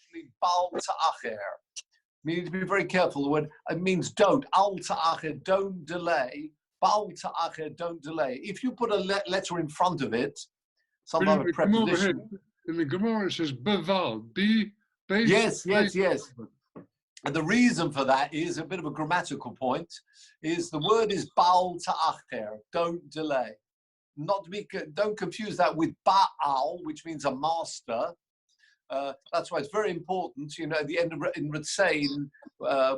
actually bal ta'acher. We need to be very careful. The word, it means don't. Al ta'acher, don't delay. Bal ta'acher, don't delay. If you put a letter in front of it, some other preposition. In the Gemara it says beval, be base. Yes. And the reason for that is a bit of a grammatical point, is the word is bal ta'acher, don't delay. Don't confuse that with ba'al, which means a master. That's why it's very important, at the end of in Ritzein,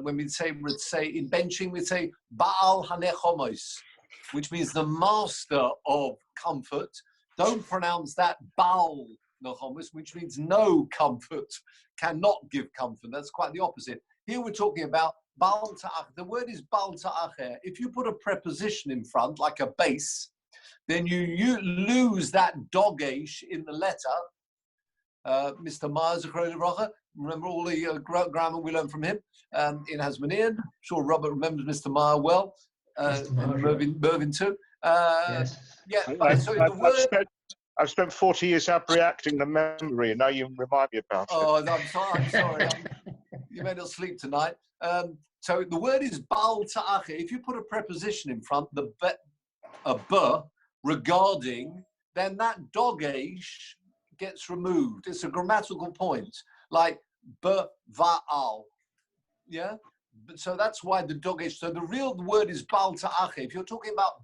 when we say Ritzei in benching, we say ba'al hanechomos, which means the master of comfort. Don't pronounce that ba'al nechomos, which means no comfort, cannot give comfort. That's quite the opposite. Here we're talking about bal ta'acher. The word is bal ta'acher. If you put a preposition in front, like a base, then you lose that dogesh in the letter. Mr. Myers, remember all the grammar we learned from him in Hasmonean. I'm sure Robert remembers Mr. Meyer well, and Mervyn too. Yes. Yeah, so the word... I've spent 40 years reacting the memory, and now you remind me about it. Oh, I'm sorry. You may not sleep tonight. So the word is bal ta'acher. If you put a preposition in front, a b, regarding, then that dogesh gets removed. It's a grammatical point, like va'al. Yeah? So that's why the dogesh, so the real word is bal ta'acher. If you're talking about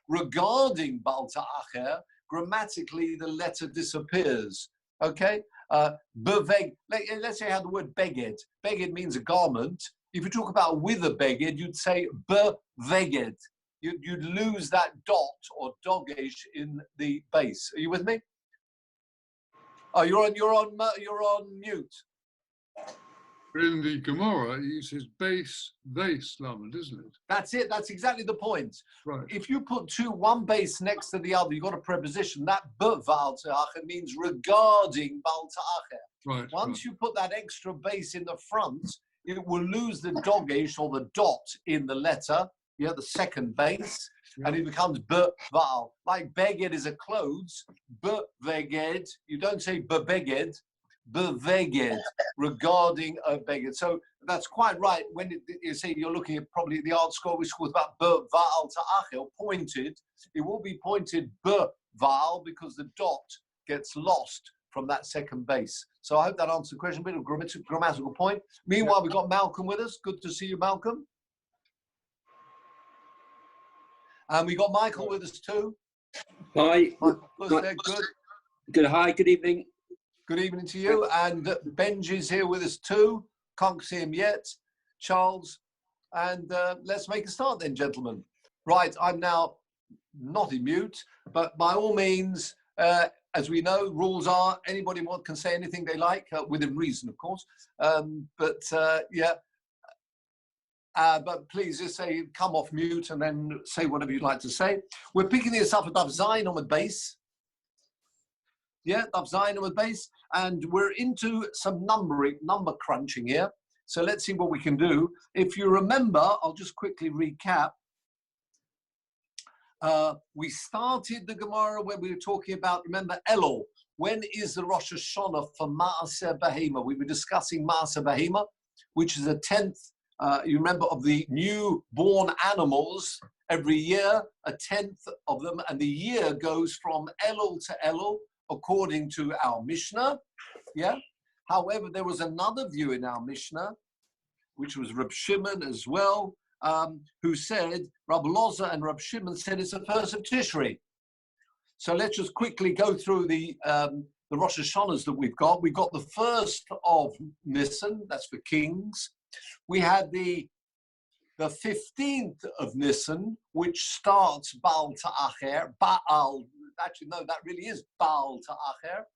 regarding bal ta'acher, grammatically the letter disappears. Okay? Let's say how the word beged. Beged means a garment. If you talk about with a beged, you'd say beveged. You'd lose that dot or dogesh in the base. Are you with me? Oh, you're on mute. In the Gemara, it uses base, lamed, isn't it? That's it. That's exactly the point. Right. If you put one base next to the other, you've got a preposition. That b'val ta'acher means regarding bal ta'acher. Right. Once you put that extra base in the front, it will lose the dogesh or the dot in the letter. Yeah, the second base, and it becomes b'val. Like beged is a clothes, b'veged. You don't say b'beged, b'veged, regarding a beged. So that's quite right. When you say you're looking at probably the art school, which was about b'val ta'acher, pointed, it will be pointed b'val because the dot gets lost from that second base. So I hope that answers the question. A bit of grammatical point. Meanwhile, we've got Malcolm with us. Good to see you, Malcolm. And we got Michael with us too. Hi. Good. Good. Hi. Good evening. Good evening to you. And Benji's here with us too. Can't see him yet. Charles. And let's make a start then, gentlemen. Right. I'm now not in mute, but by all means, as we know, rules are anybody can say anything they like, within reason, of course. But please just say, come off mute and then say whatever you'd like to say. We're picking this up at Daf Zayin on the base. Yeah, Daf Zayin on the base. And we're into some number crunching here. So let's see what we can do. If you remember, I'll just quickly recap. We started the Gemara where we were talking about, remember, Elul. When is the Rosh Hashanah for Ma'aseh Behema? We were discussing Ma'aseh Behema, which is the 10th. You remember of the newborn animals, every year, a 10th of them, and the year goes from Elul to Elul, according to our Mishnah. Yeah. However, there was another view in our Mishnah, which was Reb Shimon as well, who said, Rab Loza and Rab Shimon said it's the first of Tishri. So let's just quickly go through the Rosh Hashanahs that we've got. We've got the first of Nisan, that's for kings. We had the 15th of Nisan, which starts Baal Ta'acher, Baal, actually no, that really is Baal Ta'acher.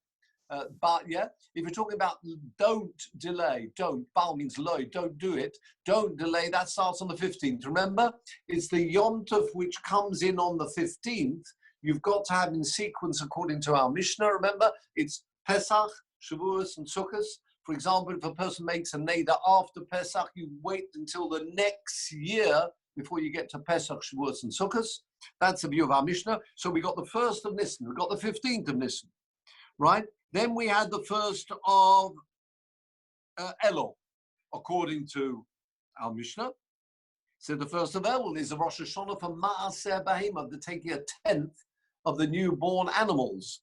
But yeah, if you're talking about don't delay, Baal means low, don't do it, don't delay, that starts on the 15th. Remember, it's the Yom Tov which comes in on the 15th. You've got to have in sequence according to our Mishnah. Remember, it's Pesach, Shavuos, and Sukkot. For example, if a person makes a neder after Pesach, you wait until the next year before you get to Pesach, Shavuos, and Sukkot. That's the view of our Mishnah. So we got the 1st of Nisan, we got the 15th of Nisan, right? Then we had the 1st of Elul, according to our Mishnah. So the first of Elul is a Rosh Hashanah for Ma'aseh Behemah, the taking a tenth of the newborn animals.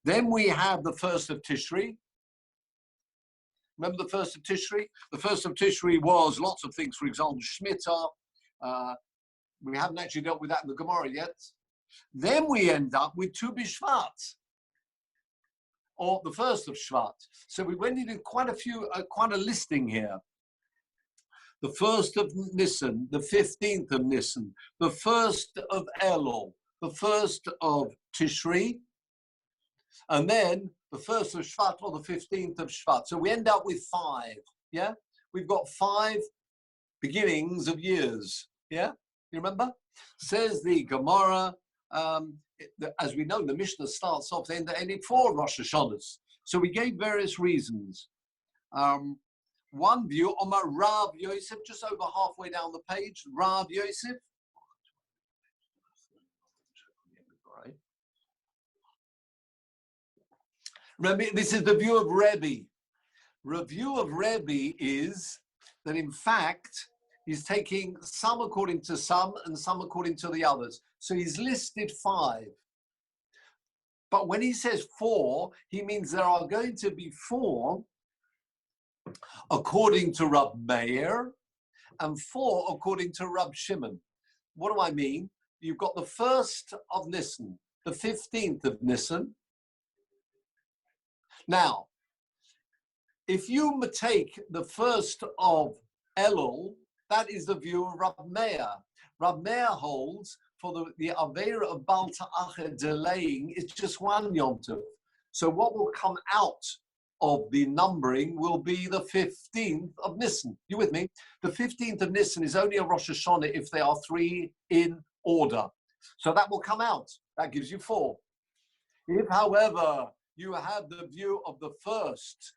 Then we have the first of Tishri. Remember the first of Tishri? The first of Tishri was lots of things, for example, Shemitah. We haven't actually dealt with that in the Gemara yet. Then we end up with Tu B'Shvat, or the first of Shvat. So we went into quite a listing here. The first of Nisan, the 15th of Nisan, the first of Elul, the first of Tishri, and then the first of Shvat or the 15th of Shvat. So we end up with 5, yeah? We've got 5 beginnings of years, yeah? You remember? Says the Gemara, as we know, the Mishnah starts off ending 4 Rosh Hashanahs. So we gave various reasons. One view, Omar Rav Yosef, just over halfway down the page, Rav Yosef. Remember, this is the view of Rebbe. Review of Rebbe is that, in fact, he's taking some according to some and some according to the others. So he's listed 5. But when he says 4, he means there are going to be 4 according to Rab Meir and 4 according to Rab Shimon. What do I mean? You've got the first of Nisan, the 15th of Nisan. Now, if you take the first of Elul, that is the view of Rab Meir. Rab Meir holds for the Aveira of Bal Ta'acher delaying, it's just 1 Yom Tov. So what will come out of the numbering will be the 15th of Nisan. You with me? The 15th of Nisan is only a Rosh Hashanah if they are 3 in order. So that will come out. That gives you 4. If, however, you have the view of the 1st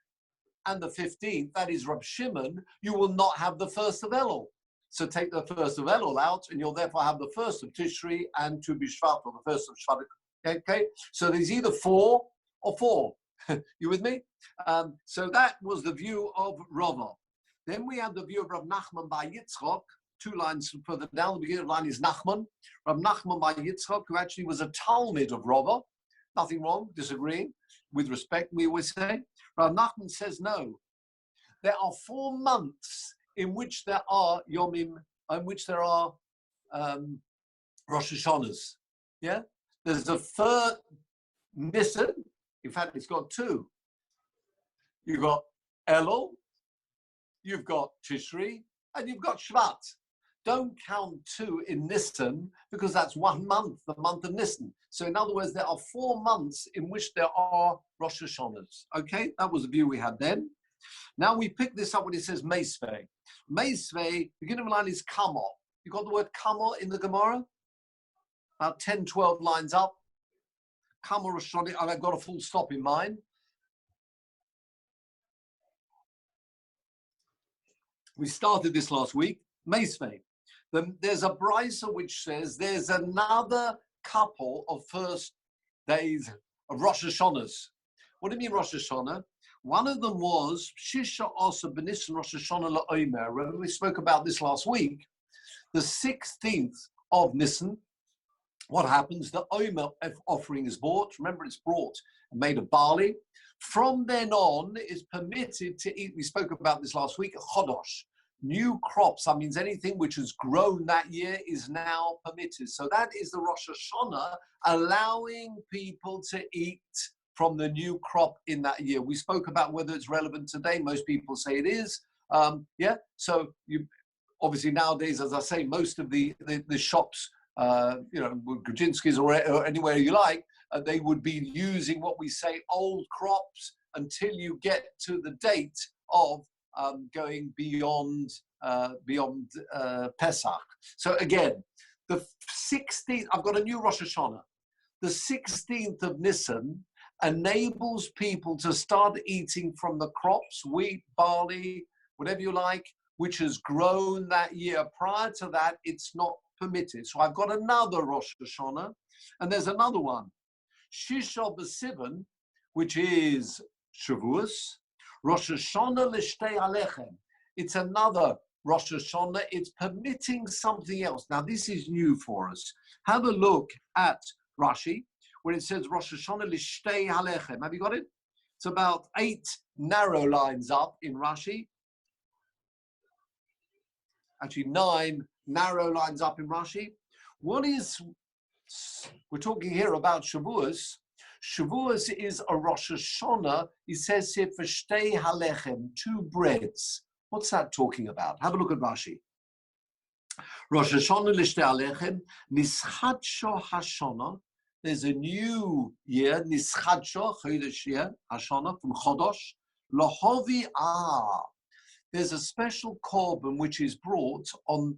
and the 15th, that is Rab Shimon, you will not have the 1st of Elul. So take the 1st of Elul out, and you'll therefore have the 1st of Tishri and Tu B'Shvat, or the 1st of Shvat. Okay? So there's either 4 or 4. You with me? So that was the view of Rava. Then we have the view of Rav Nachman by Yitzchok. 2 lines further down, the beginning of the line is Nachman. Rav Nachman by Yitzchok, who actually was a Talmud of Rava. Nothing wrong, disagreeing. With respect, we always say. Rav Nachman says no. There are 4 months in which there are Yomim, in which there are Rosh Hashanahs. Yeah? There's the 3rd Nisan. In fact, it's got 2. You've got Elul, you've got Tishri, and you've got Shvat. Don't count 2 in Nisan because that's 1 month, the month of Nisan. So in other words, there are 4 months in which there are Rosh Hashanahs. Okay, that was the view we had then. Now we pick this up when it says Meisvei. Meisvei, beginning of the line is Kamo. You got the word Kamo in the Gemara? About 10, 12 lines up. Kamo Rosh Hashanah, and I've got a full stop in mind. We started this last week. Meisvei. There's a brisa which says there's another couple of first days of Rosh Hashanahs. What do you mean Rosh Hashanah? One of them was Shisha Asa B'Nisan Rosh Hashanah LaOmer. Remember we spoke about this last week. The 16th of Nisan, what happens? The Omer offering is bought. Remember, it's brought and made of barley. From then on, it's permitted to eat. We spoke about this last week. Chodosh, new crops. That means anything which has grown that year is now permitted. So that is the Rosh Hashanah, allowing people to eat from the new crop in that year. We spoke about whether it's relevant today. Most people say it is. Yeah. So you obviously nowadays, as I say, most of the shops, Grudzinski's or anywhere you like, they would be using what we say old crops until you get to the date of going beyond Pesach. So again, the 16th, I've got a new Rosh Hashanah. The 16th of Nisan enables people to start eating from the crops, wheat, barley, whatever you like, which has grown that year. Prior to that, it's not permitted. So I've got another Rosh Hashanah, and there's another one. Shisha B'Sivan, which is Shavuos. Rosh Hashanah l'shtei alechem. It's another Rosh Hashanah. It's permitting something else. Now, this is new for us. Have a look at Rashi, where it says Rosh Hashanah l'shtei alechem. Have you got it? It's about 8 narrow lines up in Rashi. Actually, 9 narrow lines up in Rashi. We're talking here about Shavuos. Shavuos is a Rosh Hashanah. He says here for shtei halechem, 2 breads. What's that talking about? Have a look at Rashi. Rosh Hashanah l'shtei halechem, nischadsho hashana. There's a new year, nischadsho, chodesh year, hashana, from chodosh. Lohovi There's a special korban which is brought on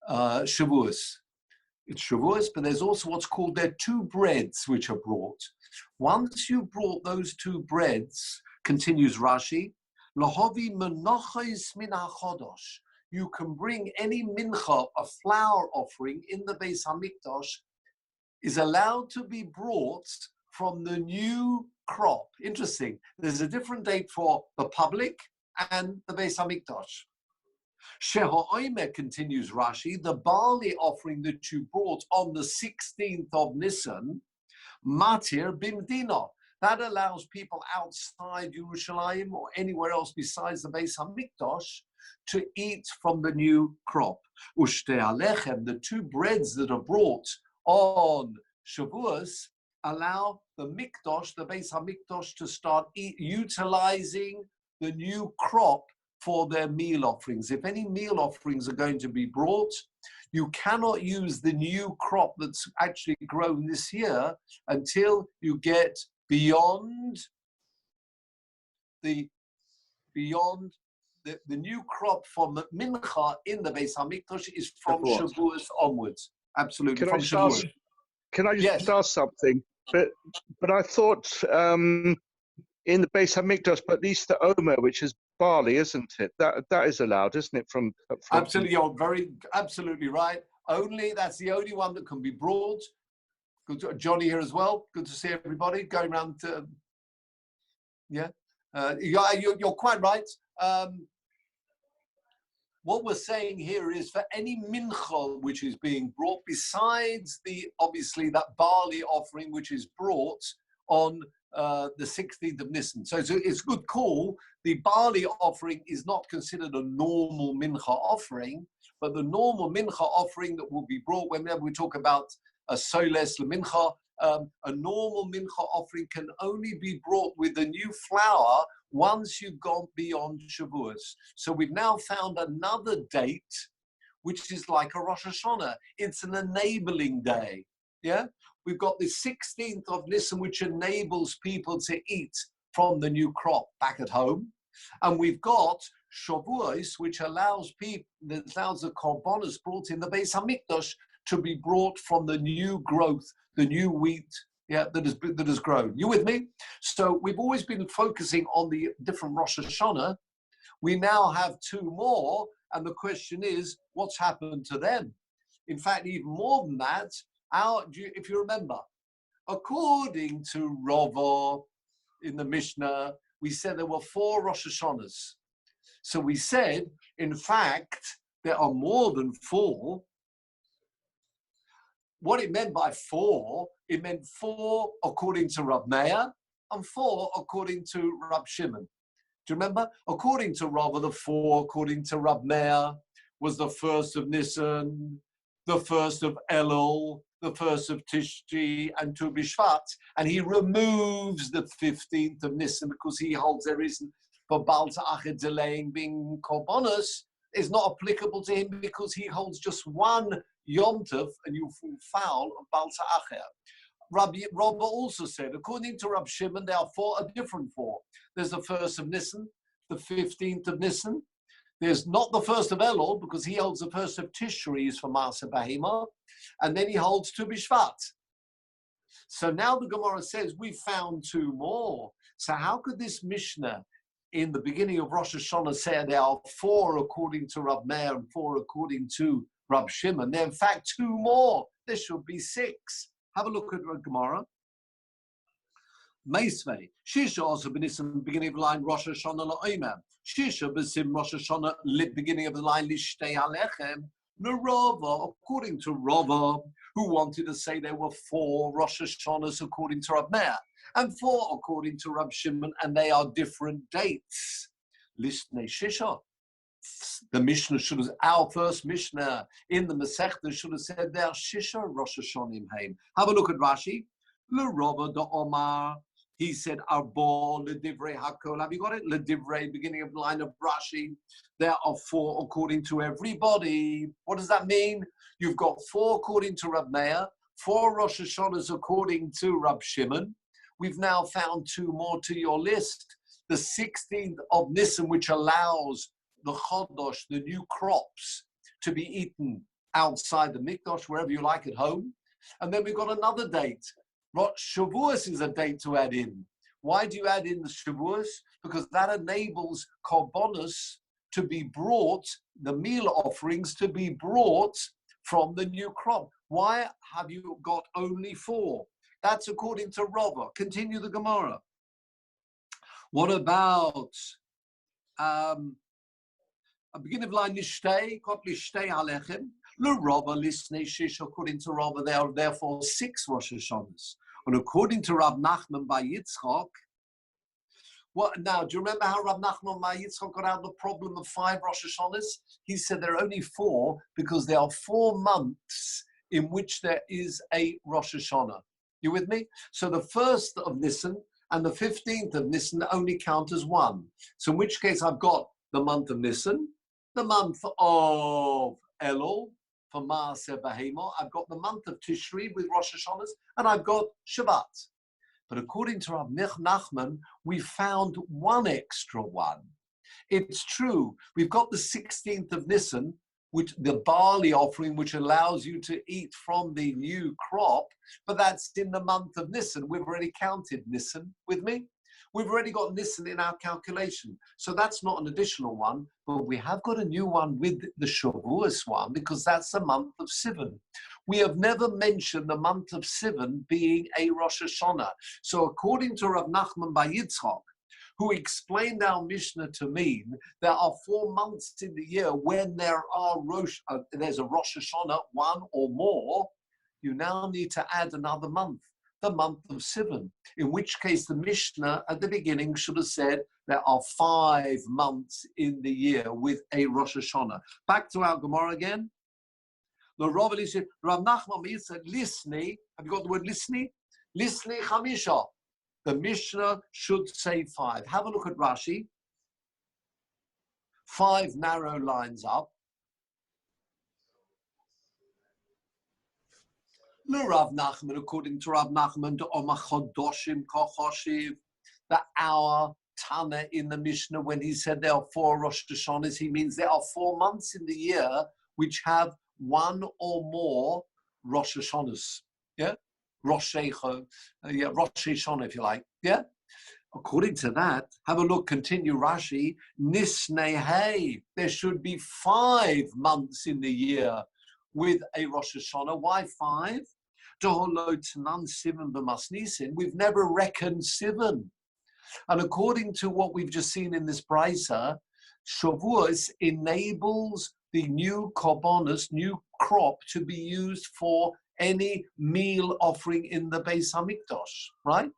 Shavuos. It's Shavuos, but there's also what's called their 2 breads which are brought. Once you've brought those 2 breads, continues Rashi, Lahovi menochos min hachodosh. You can bring any mincha, a flour offering in the Beis Hamikdash, is allowed to be brought from the new crop. Interesting. There's a different date for the public and the Beis Hamikdash. Shehoimer, continues Rashi, the barley offering that you brought on the 16th of Nisan, matir bimdina. That allows people outside Yerushalayim or anywhere else besides the Beis Hamikdash to eat from the new crop. Ushtei alechem, the 2 breads that are brought on Shavuos, allow the Mikdash, the Beis Hamikdash, to start utilizing the new crop for their meal offerings. If any meal offerings are going to be brought, you cannot use the new crop that's actually grown this year until you get beyond the new crop from Mincha in the Beis Hamikdash is from Shavuos onwards. Absolutely. Can I just ask something? But I thought in the Beis Hamikdash, but at least the Omer, which is barley, isn't it? That is allowed, isn't it? From absolutely, you're absolutely right. That's the only one that can be brought. Good to, Johnny here as well. Good to see everybody going around. You're quite right. What we're saying here is for any mincha which is being brought, besides obviously that barley offering which is brought on the 16th of Nisan. So it's a good call. The barley offering is not considered a normal mincha offering, but the normal mincha offering that will be brought whenever we talk about a soles mincha, a normal mincha offering can only be brought with the new flour once you've gone beyond Shavuos. So we've now found another date, which is like a Rosh Hashanah. It's an enabling day. Yeah, we've got the 16th of Nisan, which enables people to eat from the new crop back at home. And we've got Shavuos, which allows the korbanos brought in the Beis Hamikdash to be brought from the new growth, the new wheat, that has grown. You with me? So we've always been focusing on the different Rosh Hashanah. We now have 2 more, and the question is, what's happened to them? In fact, even more than that, if you remember, according to Rava in the Mishnah, we said there were 4 Rosh Hashanahs. So we said, in fact, there are more than 4. What it meant by 4, it meant 4 according to Rab Meir and 4 according to Rab Shimon. Do you remember? According to Rava, the 4 according to Rab Meir was the 1st of Nisan, the 1st of Elul, the 1st of Tishri, and Tu B'Shvat, and he removes the 15th of Nisan because he holds there isn't for Baal Ta'achid delaying being korbanos is not applicable to him because he holds just one Yom Tov and you fall foul of Baal Ta'achid. Rabbi also said, according to Rab Shimon, there are 4, a different 4. There's the 1st of Nisan, the 15th of Nisan. There's not the 1st of Elul because he holds the 1st of Tishri is for Maaseh Bahema, and then he holds Tu B'Shvat. So now the Gemara says we found 2 more. So how could this Mishnah in the beginning of Rosh Hashanah say there are 4 according to Rab Meir and 4 according to Rab Shimon? There are in fact 2 more. There should be 6. Have a look at the Gemara. Meisvei. Shisha also benisim, beginning of the line, Rosh Hashanah la'omer. Shisha besim Rosh Hashanah, beginning of the line, Lishtei Alechem. Rava, according to Rava, who wanted to say there were 4 Rosh Hashanahs according to Rab Meir, and 4 according to Rab Shimon, and they are different dates. Listnei Shisha. The Mishnah should have, our first Mishnah in the Masechta should have said there, Shisha Rosh Hashanim Haim. Have a look at Rashi. L'Rava da Omar. He said, Arbo L'Divrei Hakol. Have you got it? L'Divrei, beginning of the line of Rashi. There are 4 according to everybody. What does that mean? You've got 4 according to Rab Meir, 4 Rosh Hashanahs according to Rab Shimon. We've now found 2 more to your list. The 16th of Nisan, which allows the Chodosh, the new crops, to be eaten outside the Mikdash, wherever you like at home. And then we've got another date. Shavuos is a date to add in. Why do you add in the Shavuos? Because that enables korbanos to be brought, the meal offerings to be brought from the new crop. Why have you got only 4? That's according to Rava. Continue the Gemara. What about a beginning of line Nishtei, Kot Lishtei Alechem, L'Rava Lisnei Shish, according to Rava, there are therefore 6 Rosh Hashanahs. And according to Rab Nachman by Yitzchak, now, do you remember how Rab Nachman by Yitzchak got out of the problem of 5 Rosh Hashanahs? He said there are only 4 because there are 4 months in which there is a Rosh Hashanah. You with me? So the 1st of Nisan and the 15th of Nisan only count as 1. So in which case I've got the month of Nisan, the month of Elul for Maaseh Behemah, I've got the month of Tishri with Rosh Hashanahs, and I've got Shabbat. But according to Rav Nachman, we found 1 extra one. It's true, we've got the 16th of Nisan, which the barley offering, which allows you to eat from the new crop, but that's in the month of Nisan. We've already counted Nisan with me. We've already got Nisan in our calculation. So that's not an additional one, but we have got a new one with the Shavuos one, because that's the month of Sivan. We have never mentioned the month of Sivan being a Rosh Hashanah. So according to Rav Nachman by Yitzchak, who explained our Mishnah to mean there are 4 months in the year when there are there's a Rosh Hashanah, 1 or more, you now need to add another month, the month of Sivan, in which case the Mishnah at the beginning should have said there are 5 months in the year with a Rosh Hashanah. Back to our Gemara again. The Rav Nachman said, Lisni, have you got the word Lisni? Lisni Chamisha. The Mishnah should say 5. Have a look at Rashi. 5 narrow lines up. No Rav Nachman, according to Rav Nachman, the hour Tana in the Mishnah, when he said there are 4 Rosh Hashanahs, he means there are 4 months in the year which have 1 or more Rosh Hashanahs. Yeah? Rosh Hashanah, if you like. Yeah? According to that, have a look, continue Rashi, Nisnei, there should be 5 months in the year with a Rosh Hashanah. Why 5? We've never reckoned Sivan. And according to what we've just seen in this brisa, Shavuos enables the new korbanos, new crop, to be used for any meal offering in the Beis Hamikdash, right?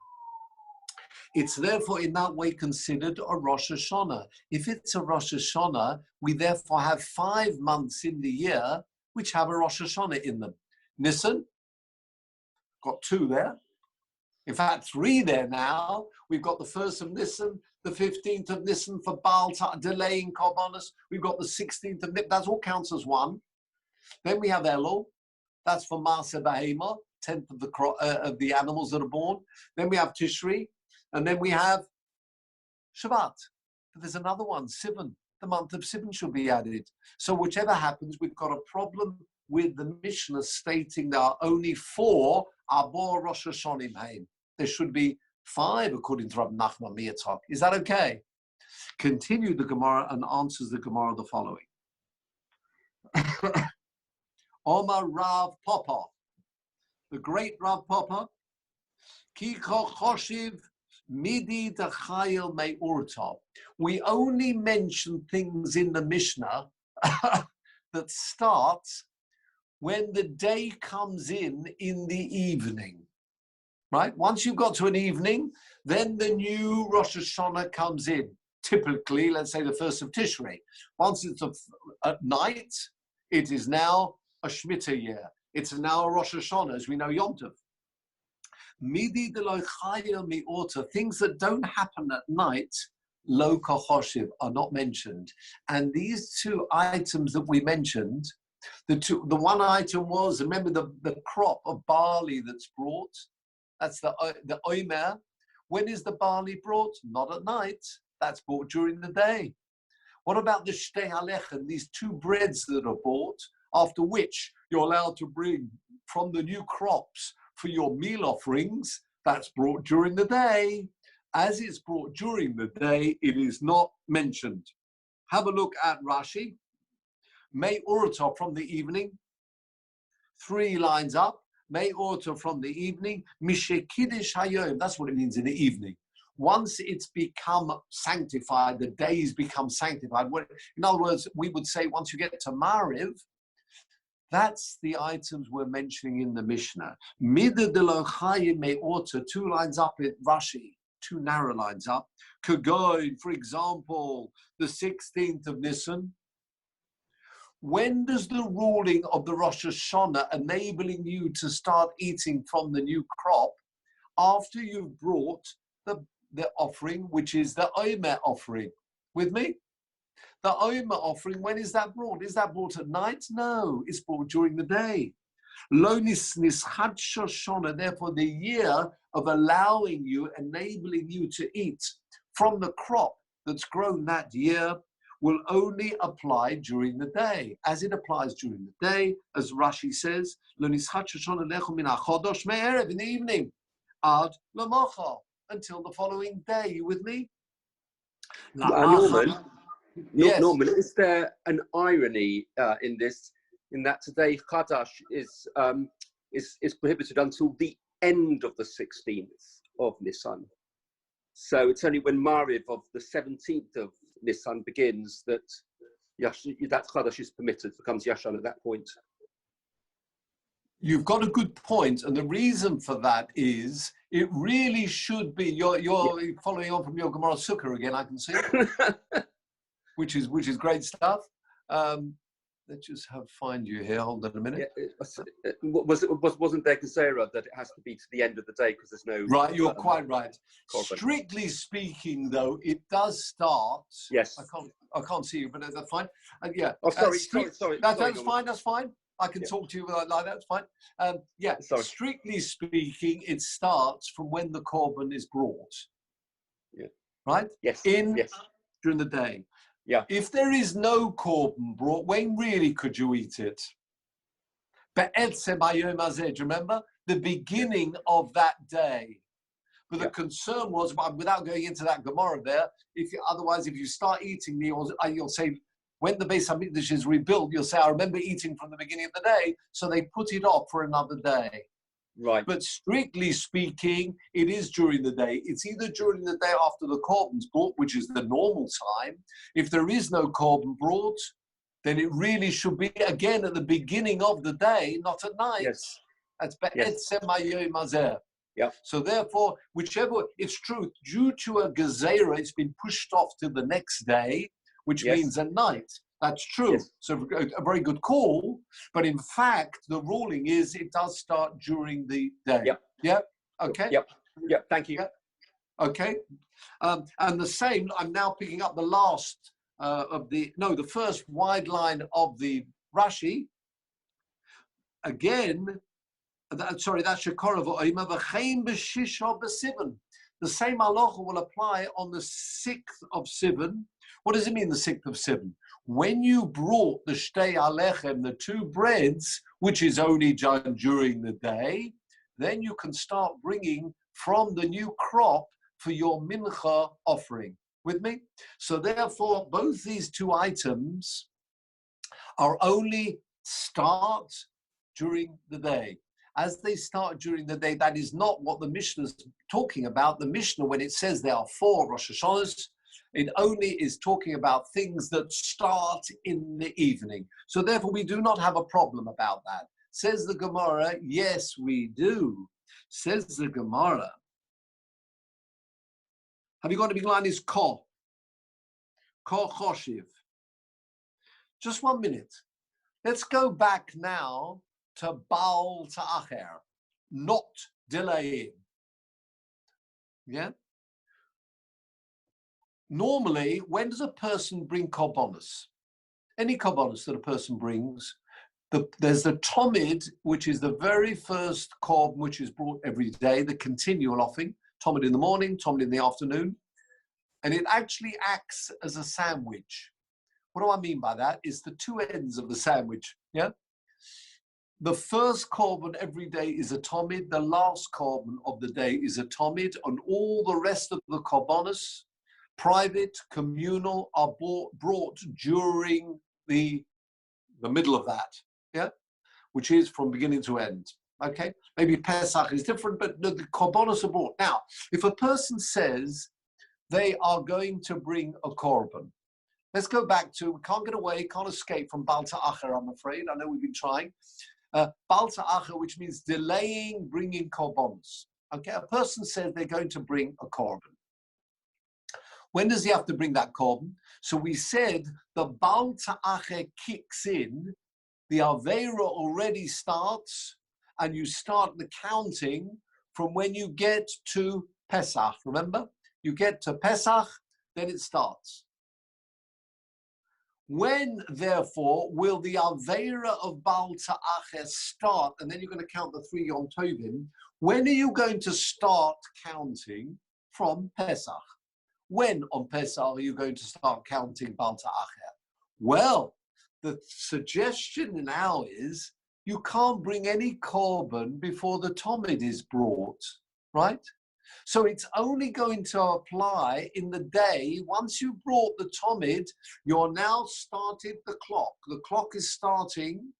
It's therefore in that way considered a Rosh Hashanah. If it's a Rosh Hashanah, we therefore have 5 months in the year which have a Rosh Hashanah in them. Nisan, got 2 there. In fact, 3 there now. We've got the 1st of Nisan, the 15th of Nisan for Baal, delaying korbanos. We've got the 16th of Nisan, that all counts as 1. Then we have Elul, that's for Maaseh Behemah, 10th of the animals that are born. Then we have Tishri, and then we have Shabbat. But there's another one, Sivan. The month of Sivan should be added. So whichever happens, we've got a problem with the Mishnah stating there are only 4 Abor Rosh Hashanim Haim. There should be 5 according to Rav Nachman Yitzchak. Is that okay? Continue the Gemara and answers the Gemara the following. Omar Rav Papa, the great Rav Papa, Ki Choshiv Midi Dachayel Me Urta. We only mention things in the Mishnah that starts when the day comes in the evening. Right? Once you've got to an evening, then the new Rosh Hashanah comes in. Typically, let's say the 1st of Tishrei. Once it's at night, it is now a Shemitah year. It's now a Rosh Hashanah, as we know, Yom Tov. Midi de lo chayil mi orta, things that don't happen at night, lo kohoshiv, are not mentioned. And these two items that we mentioned, the one item was, remember the crop of barley that's brought, that's the omer. When is the barley brought? Not at night. That's bought during the day. What about the shtei halechem, these two breads that are bought, after which you're allowed to bring from the new crops for your meal offerings? That's brought during the day. As it's brought during the day, it is not mentioned. Have a look at Rashi. May urta, from the evening, 3 lines up. May urta, from the evening. Mishe kiddush hayom, that's what it means in the evening. Once it's become sanctified, the days become sanctified. In other words, we would say once you get to Mariv, that's the items we're mentioning in the Mishnah. Mida de lo chayim me orta, 2 lines up in Rashi, 2 narrow lines up. Kagoin, for example, the 16th of Nisan. When does the ruling of the Rosh Hashanah enabling you to start eating from the new crop? After you've brought the offering, which is the Omer offering. With me? The Omer offering, when is that brought? Is that brought at night? No, it's brought during the day. Lo nischad shoshana, therefore the year of allowing you, enabling you to eat from the crop that's grown that year will only apply during the day. As it applies during the day, as Rashi says, Lo nischad shoshana lechu min hachodosh me'erev, in the evening, ad l'mocha, until the following day. You with me? Norman, yes. Norman, is there an irony in this, in that today Chadash is prohibited until the end of the 16th of Nisan? So it's only when Mariv of the 17th of Nisan begins that that Chadash is permitted, becomes Yashan at that point. You've got a good point, and the reason for that is it really should be. You're following on from your Gemara Sukkah again. I can see, which is great stuff. Let's just find you here. Hold on a minute. Yeah, wasn't there Gezerah that it has to be to the end of the day because there's no right? You're quite right. Korban. Strictly speaking, though, it does start. Yes. I can't see you, but that's fine. Yeah. Oh, sorry. That's fine. That's fine. I can talk to you like that, that's fine. Sorry. Strictly speaking, it starts from when the korban is brought. Yeah. Right? Yes. During the day. Yeah. If there is no korban brought, when really could you eat it? Be'etzem hayom hazeh, do you remember? The beginning of that day. But the concern was, without going into that Gemara there, if you start eating you'll say, when the Beis HaMikdash is rebuilt, you'll say, I remember eating from the beginning of the day, so they put it off for another day. Right. But strictly speaking, it is during the day. It's either during the day after the korban's brought, which is the normal time. If there is no korban brought, then it really should be, again, at the beginning of the day, not at night. Yes. That's be'etzem hayom hazeh. Yeah. So therefore, whichever, it's true, due to a gezerah, it's been pushed off to the next day, which means at night. That's true. Yes. So a very good call. But in fact, the ruling is it does start during the day. Yep. Yeah? Okay? Yep. Thank you. Yeah. Okay. And the same, I'm now picking up the last the first wide line of the Rashi. Again, that's Shekorah v'oima v'chein b'shisha b'sivan. The same halacha will apply on the 6th of Sivan. What does it mean, the 6th of Sivan? When you brought the shtei alechem, the 2 breads, which is only done during the day, then you can start bringing from the new crop for your mincha offering. With me? So therefore, both these 2 items are only start during the day. as they start during the day, that is not what the Mishnah is talking about. The Mishnah, when it says there are 4 Rosh Hashanahs, it only is talking about things that start in the evening. So therefore, we do not have a problem about that. Says the Gemara, yes, we do. Says the Gemara. Have you got a big line? Is ko choshiv. Just 1 minute. Let's go back now to Baal Ta'acher, not delaying. Yeah? Normally, when does a person bring korbanos? Any korbanos that a person brings, there's the Talmud, which is the very first korban which is brought every day, the continual offering, Talmud in the morning, Talmud in the afternoon, and it actually acts as a sandwich. What do I mean by that? It's the 2 ends of the sandwich, yeah? The first korban every day is a Talmud, the last korban of the day is a Talmud, and all the rest of the korbanos, private, communal, are brought during the middle of that, yeah, which is from beginning to end. Okay, maybe Pesach is different, but the korbanos are brought. Now, if a person says they are going to bring a korban, let's go back to, we can't get away, can't escape from Baal Ta'acher, I'm afraid. I know we've been trying. Baal Ta'acher, which means delaying bringing korbanos. Okay, a person says they're going to bring a korban. When does he have to bring that korban? So we said the Baal Ta'acher kicks in, the Aveira already starts, and you start the counting from when you get to Pesach. Remember? You get to Pesach, then it starts. When, therefore, will the Aveira of Baal Ta'acher start? And then you're going to count the 3 Yom Tovim. When are you going to start counting from Pesach? When on Pesach are you going to start counting Baal Ta'acher? Well, the suggestion now is you can't bring any korban before the Talmud is brought, right? So it's only going to apply in the day. Once you brought the Talmud, you're now started the clock. The clock is starting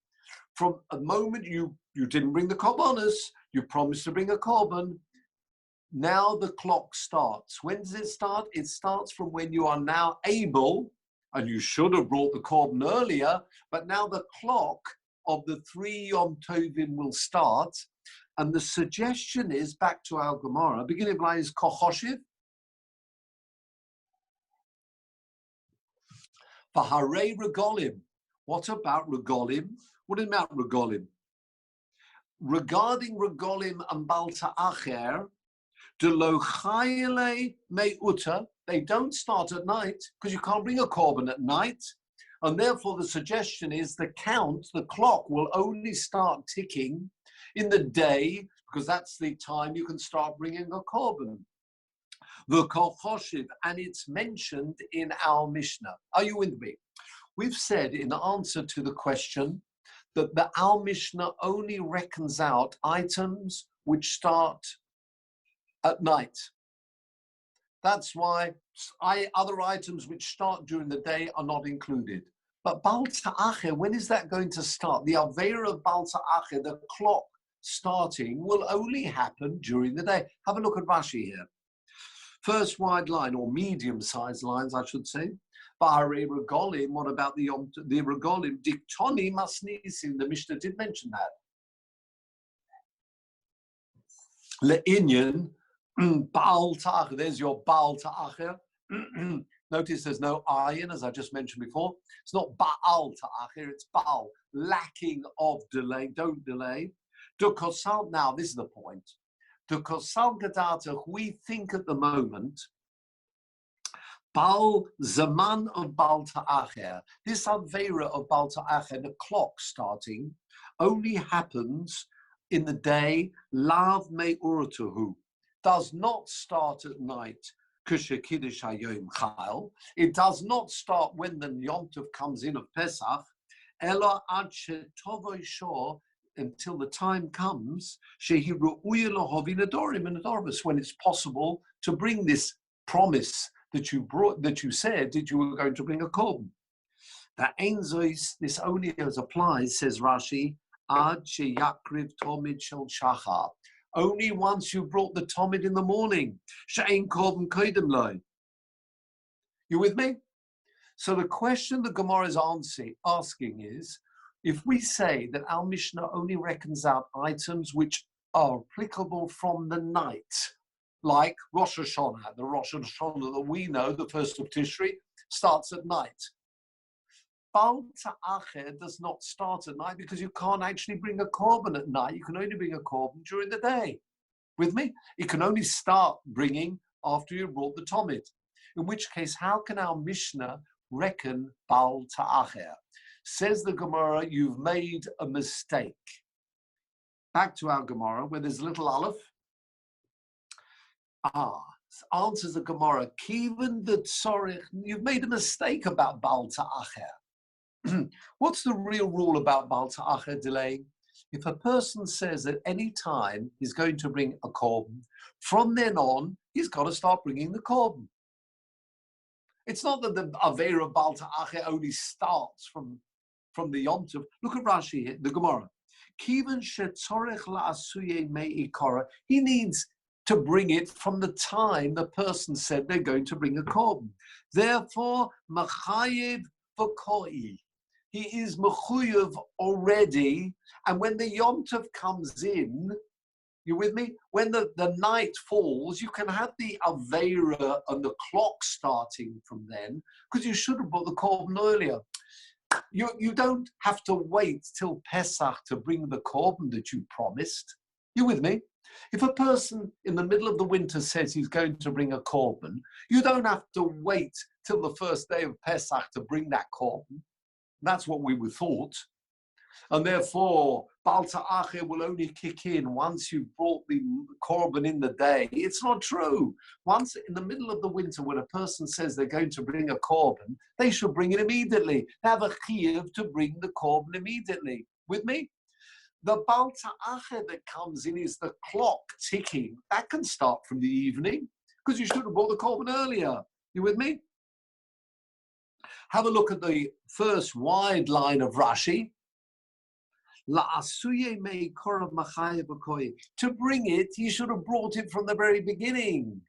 from a moment you didn't bring the korbanos, you promised to bring a korban. Now the clock starts. When does it start? It starts from when you are now able, and you should have brought the korban earlier, but now the clock of the 3 Yom Tovim will start. And the suggestion is, back to our Gemara, beginning of line is kochoshiv. V'harei regolim. What about regolim? What about regolim? Regarding regolim and Baal Ta'acher, Delo chayele meuta, they don't start at night because you can't bring a korban at night. And therefore the suggestion is the count, the clock will only start ticking in the day because that's the time you can start bringing a korban. The kochoshiv, and it's mentioned in our Mishnah. Are you with me? We've said in answer to the question that our Mishnah only reckons out items which start at night. That's why other items which start during the day are not included. But Baal Ta'acher, when is that going to start? The Aveira of Baal Ta'acher, the clock starting, will only happen during the day. Have a look at Rashi here. First wide line, or medium-sized lines, I should say. Ba'arei regolim, what about the regolim? Diktoni masnisim, the Mishnah did mention that. Le'inyan, Baal Ta'acher, there's your Baal Ta'acher. Notice there's no ayin, as I just mentioned before. It's not Baal Ta'acher, it's Baal, lacking of delay, don't delay. Now, this is the point. We think at the moment, Baal Zaman of Baal Ta'acher, this Aveira of Baal Ta'acher, the clock starting, only happens in the day, Lav Me Uratuhu, does not start at night. It does not start when the Yom Tov comes in of Pesach, until the time comes when it's possible to bring this promise that you brought, that you said that you were going to bring a korban. That this only applies, says Rashi, Ad sheyakriv tomid shel shachar. Only once you brought the tomid in the morning. She'ein korban kodim lo. You with me? So the question the Gemara is asking is, if we say that our Mishnah only reckons out items which are applicable from the night, like Rosh Hashanah, the Rosh Hashanah that we know, the first of Tishri, starts at night. Baal Ta'acher does not start at night because you can't actually bring a korban at night. You can only bring a korban during the day. With me? You can only start bringing after you brought the Tomid. In which case, how can our Mishnah reckon Baal Ta'acher? Says the Gemara, you've made a mistake. Back to our Gemara, where there's a little aleph. Answers the Gemara, Kivan the Tzorich, you've made a mistake about Baal Ta'acher. What's the real rule about Baal Ta'acher delaying? If a person says at any time he's going to bring a korban, from then on, he's got to start bringing the korban. It's not that the Aveira Baal Ta'acher only starts from the Yom Tov. Look at Rashi here, the Gemara. Kivan shetzorech la'asuye me'ikora. He needs to bring it from the time the person said they're going to bring a korban. Therefore, machayev v'koi. He is mechuyev already, and when the Yom Tov comes in, you with me? When the night falls, you can have the Aveira and the clock starting from then, because you should have brought the korban earlier. You don't have to wait till Pesach to bring the korban that you promised. You with me? If a person in the middle of the winter says he's going to bring a korban, you don't have to wait till the first day of Pesach to bring that korban. That's what we were thought. And therefore, Baal Ta'acher will only kick in once you've brought the korban in the day. It's not true. Once in the middle of the winter, when a person says they're going to bring a korban, they should bring it immediately. They have a chiyuv to bring the korban immediately. With me? The Baal Ta'acher that comes in is the clock ticking. That can start from the evening, because you should have brought the korban earlier. You with me? Have a look at the first wide line of Rashi. To bring it, you should have brought it from the very beginning.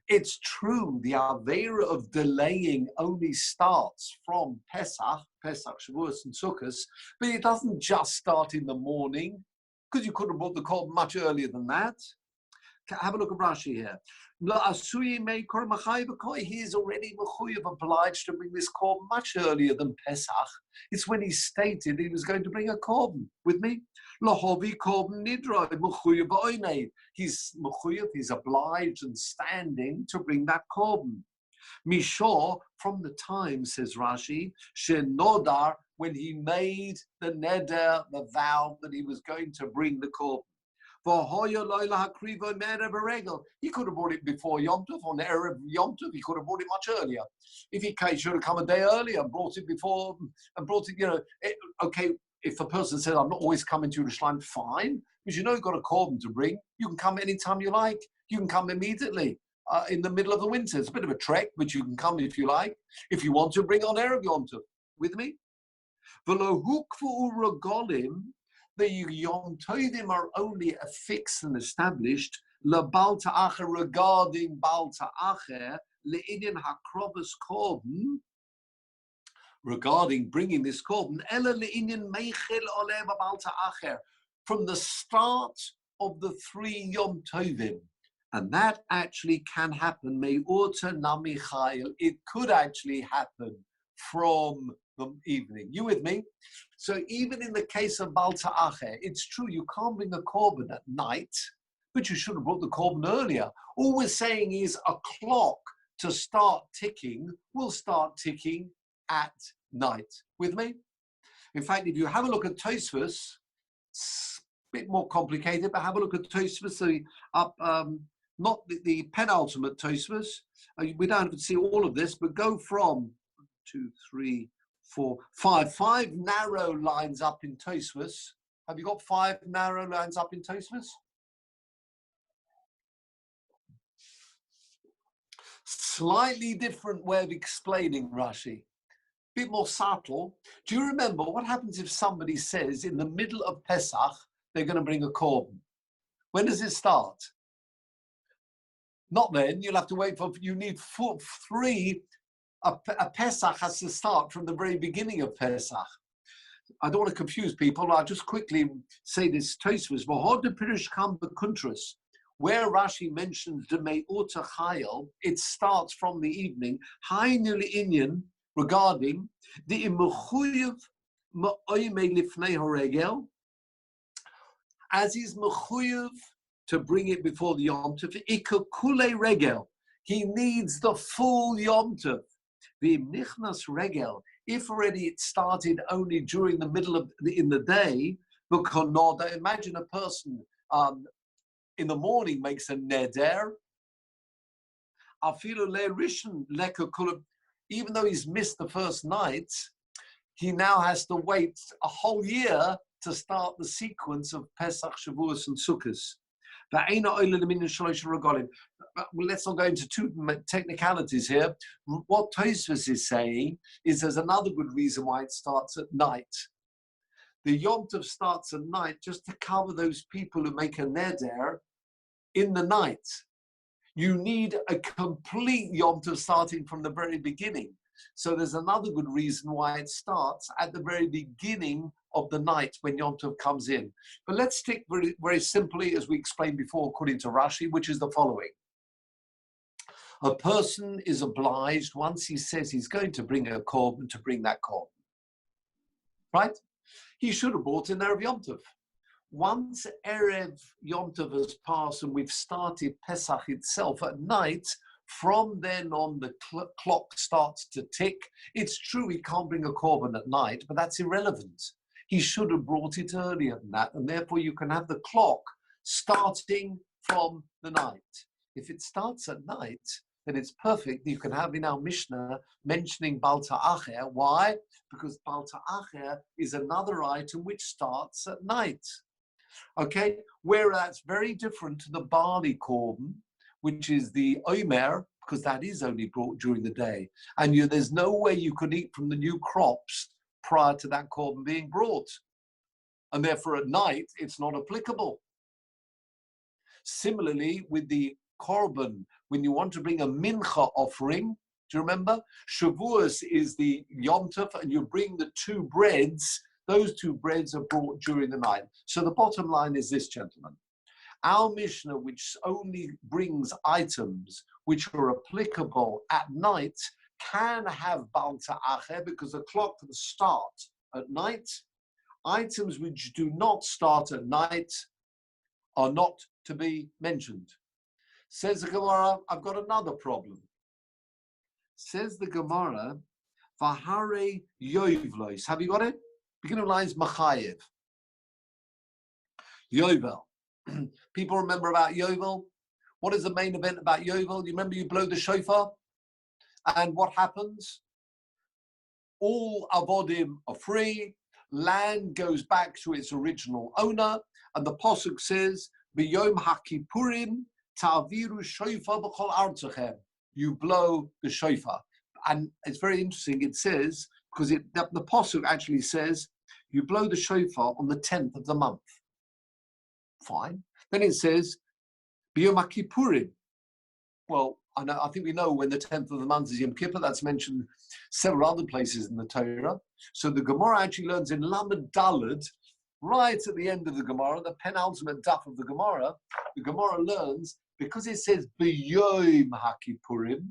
It's true, the Aveira of delaying only starts from Pesach, Shavuos, and Sukkot, but it doesn't just start in the morning, because you could have brought the korban much earlier than that. Have a look at Rashi here. He is already obliged to bring this korban much earlier than Pesach. It's when he stated he was going to bring a korban. With me? He's obliged and standing to bring that korban. Mishor, from the time, says Rashi, Shenodar, when he made the neder, the vow that he was going to bring the korban. He could have brought it before Yom Tov, on the Erev Yom Tov. He could have brought it much earlier. If he should have come a day earlier and brought it before, and brought it, okay, if a person says, I'm not always coming to Yerushalayim, fine, because you know you've got a korban to bring. You can come anytime you like. You can come immediately in the middle of the winter. It's a bit of a trek, but you can come if you like. If you want to, bring on Erev Yom Tov. With me? The Yom Tovim are only affixed and established Baal Ta'acher regarding Baal Ta'acher le'inyan hakrovas korban, regarding bringing this korban ela le'inyan meichel oleh Baal Ta'acher, from the start of the 3 Yom Tovim, and that actually can happen. Me'urta namichail, it could actually happen from the evening. You with me? So even in the case of Baal Ta'acher, it's true you can't bring a korban at night, but you should have brought the korban earlier. All we're saying is a clock to start ticking will start ticking at night. With me? In fact, if you have a look at Tosfos, it's a bit more complicated, but have a look at Tosfos, not the penultimate Tosfos. We don't have to see all of this, but go from 2, 3, 4, 5. 5 narrow lines up in Tosfos. Have you got 5 narrow lines up in Tosfos? Slightly different way of explaining Rashi. bit more subtle. Do you remember what happens if somebody says in the middle of Pesach they're going to bring a korban? When does it start? Not then. You'll have to wait for. You need three. A Pesach has to start from the very beginning of Pesach. I don't want to confuse people. I'll just quickly say this. Tosfos v'hod de pirush kam b'kuntras, where Rashi mentions the me'uta chayil, it starts from the evening. Hainu le'inyan, regarding the imuchuyev ma'oyme lifnei haregel, as is mechuyev to bring it before the Yom Tov, ikakule regel. He needs the full Yom Tov. The nichnas regel, if already it started only during the middle of in the day, because imagine a person in the morning makes a neder. Even though he's missed the first night, he now has to wait a whole year to start the sequence of Pesach, Shavuos, and Sukkot. Well, let's not go into too technicalities here. What Tosfos is saying is there's another good reason why it starts at night. The Yom Tov starts at night just to cover those people who make a neder in the night. You need a complete Yom Tov starting from the very beginning. So there's another good reason why it starts at the very beginning of the night when Yom Tov comes in. But let's stick very, very simply, as we explained before, according to Rashi, which is the following. A person is obliged, once he says he's going to bring a korban, to bring that korban. Right? He should have brought in Erev Yom Tov. Once Erev Yom Tov has passed and we've started Pesach itself at night, from then on the clock starts to tick. It's true he can't bring a korban at night, but that's irrelevant. He should have brought it earlier than that, and therefore you can have the clock starting from the night. If it starts at night, then it's perfect. You can have in our Mishnah mentioning Bal Ta'acher. Why? Because Bal Ta'acher is another item which starts at night. Okay, where that's very different to the barley korban, which is the omer, because that is only brought during the day. And there's no way you could eat from the new crops prior to that korban being brought. And therefore at night, it's not applicable. Similarly, with the korban, when you want to bring a mincha offering, do you remember? Shavuos is the Yom Tov, and you bring the two breads. Those two breads are brought during the night. So the bottom line is this, gentlemen. Our Mishnah, which only brings items which are applicable at night, can have Bal Ta'acher because the clock can start at night. Items which do not start at night are not to be mentioned. Says the Gemara, I've got another problem. Says the Gemara, Vahare Yovlos. Have you got it? Beginning of lines, Machayev. Yovel. People remember about Yovel. What is the main event about Yovel? You remember you blow the shofar? And what happens? All avodim are free. Land goes back to its original owner. And the Pasuk says, B'yom HaKippurim ta'viru shofar b'chol artzachem. You blow the shofar. And it's very interesting. It says, because the Pasuk actually says, you blow the shofar on the 10th of the month. Fine. Then it says, B'yom HaKippurim. Well, I think we know when the 10th of the month is Yom Kippur. That's mentioned several other places in the Torah. So the Gemara actually learns in Lamed Daled, right at the end of the Gemara, the penultimate daf of the Gemara learns, because it says B'yom HaKippurim,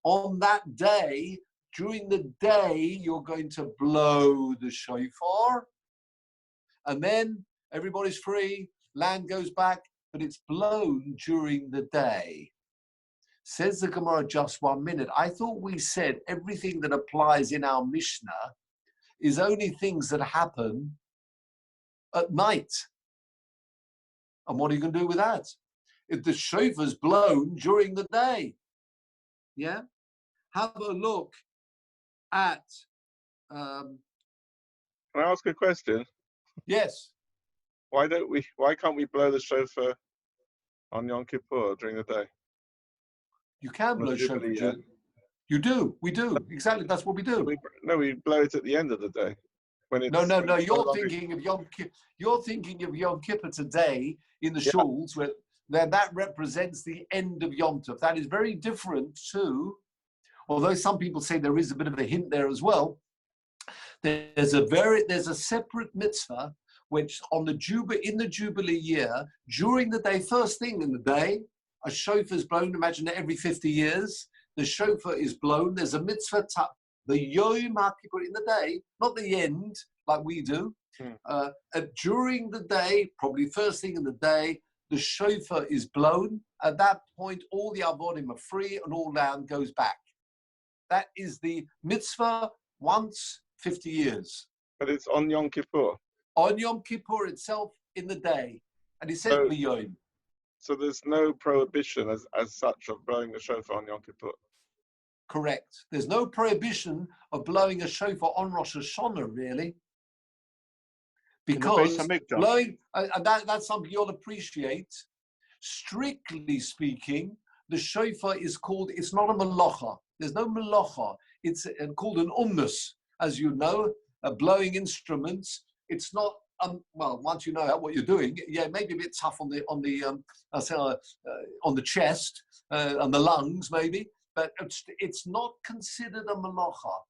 on that day, during the day, you're going to blow the shofar, and then everybody's free, land goes back, but it's blown during the day. Says the Gemara, just 1 minute. I thought we said everything that applies in our Mishnah is only things that happen at night. And what are you going to do with that? If the shofar's blown during the day, yeah? Have a look at... Can I ask a question? Yes. Why can't we blow the shofar on Yom Kippur during the day? You can blow shofar. You do. We do. Exactly. That's what we do. We blow it at the end of the day. When it's No. when it's You're no longer- thinking of Yom Kippur. You're thinking of Yom Kippur today in the Yeah. shuls, where that represents the end of Yom Tov. That is very different to, although some people say there is a bit of a hint there as well. There's a separate mitzvah which in the Jubilee year, during the day, first thing in the day, a shofar is blown. Imagine that every 50 years, the shofar is blown. There's a mitzvah, the Yom HaKippur in the day, not the end like we do. During the day, probably first thing in the day, the shofar is blown. At that point, all the avodim are free and all land goes back. That is the mitzvah once 50 years. But it's on Yom Kippur. On Yom Kippur itself in the day. And he says So- B'yom. So there's no prohibition as such of blowing the shofar on Yom Kippur. Correct. There's no prohibition of blowing a shofar on Rosh Hashanah, really. Because blowing, and that's something you'll appreciate. Strictly speaking, the shofar is called, it's not a malacha. There's no malacha. It's called an umnus, as you know, blowing instruments. It's not, well, once you know what you're doing, yeah, it may be a bit tough on the chest, and the lungs, maybe, but it's not considered a malacha.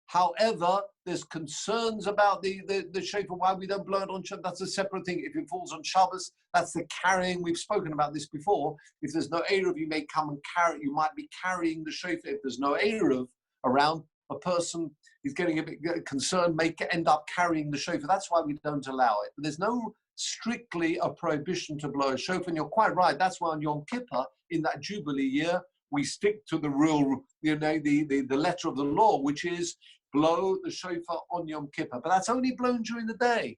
However, there's concerns about the shofar, why we don't blow it on Shabbos. That's a separate thing. If it falls on Shabbos, that's the carrying. We've spoken about this before. If there's no Eruv, you may come and carry. You might be carrying the shofar. If there's no Eruv around, a person is getting a bit concerned, may end up carrying the shofar. That's why we don't allow it. But there's no strictly a prohibition to blow a shofar. And you're quite right. That's why on Yom Kippur, in that Jubilee year, we stick to the real, the letter of the law, which is blow the shofar on Yom Kippur. But that's only blown during the day.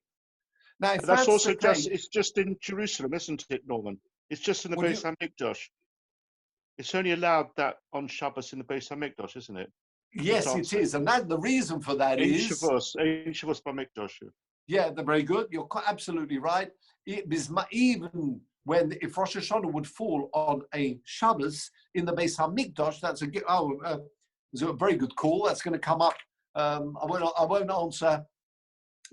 Now, if that's also case, it's just in Jerusalem, isn't it, Norman? It's just in the Beis HaMikdash. It's only allowed that on Shabbos in the Beis HaMikdash, isn't it? Yes, it is. And the reason for that is... Shavuos BaMikdash. Yeah, they're very good. You're absolutely right. Even if Rosh Hashanah would fall on a Shabbos in the Beis HaMikdash, that's a very good call. That's going to come up. I won't answer.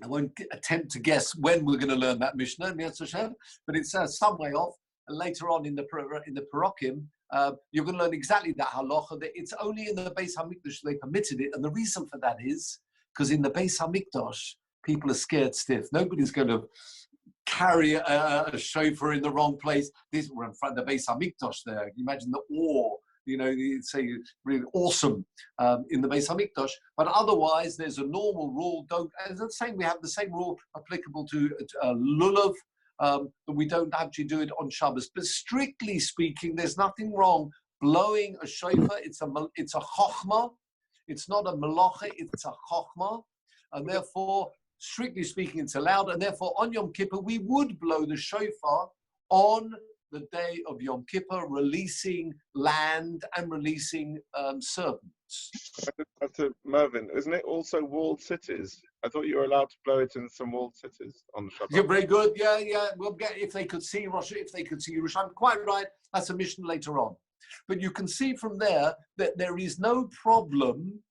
I won't attempt to guess when we're going to learn that Mishnah, but it's some way off. And later on in the Parokim, you're going to learn exactly that halacha. That it's only in the Beis HaMikdash they permitted it, and the reason for that is because in the Beis HaMikdash people are scared stiff. Nobody's going to carry a shofar in the wrong place. We're in front of the Beis HaMikdash there. You imagine the awe. It's really awesome in the Beis HaMikdash. But otherwise, there's a normal rule. We have the same rule applicable to lulav. But we don't actually do it on Shabbos. But strictly speaking, there's nothing wrong blowing a shofar. It's a chokhmah. It's not a malacha. It's a chokhmah, and therefore, strictly speaking, it's allowed. And therefore, on Yom Kippur, we would blow the shofar on the day of Yom Kippur, releasing land and releasing servants. Mervyn, isn't it also walled cities? I thought you were allowed to blow it in some walled cities on the Shabbat. You're very good. Yeah. We'll get if they could see Yerushalayim. Quite right. That's a mission later on. But you can see from there that there is no problem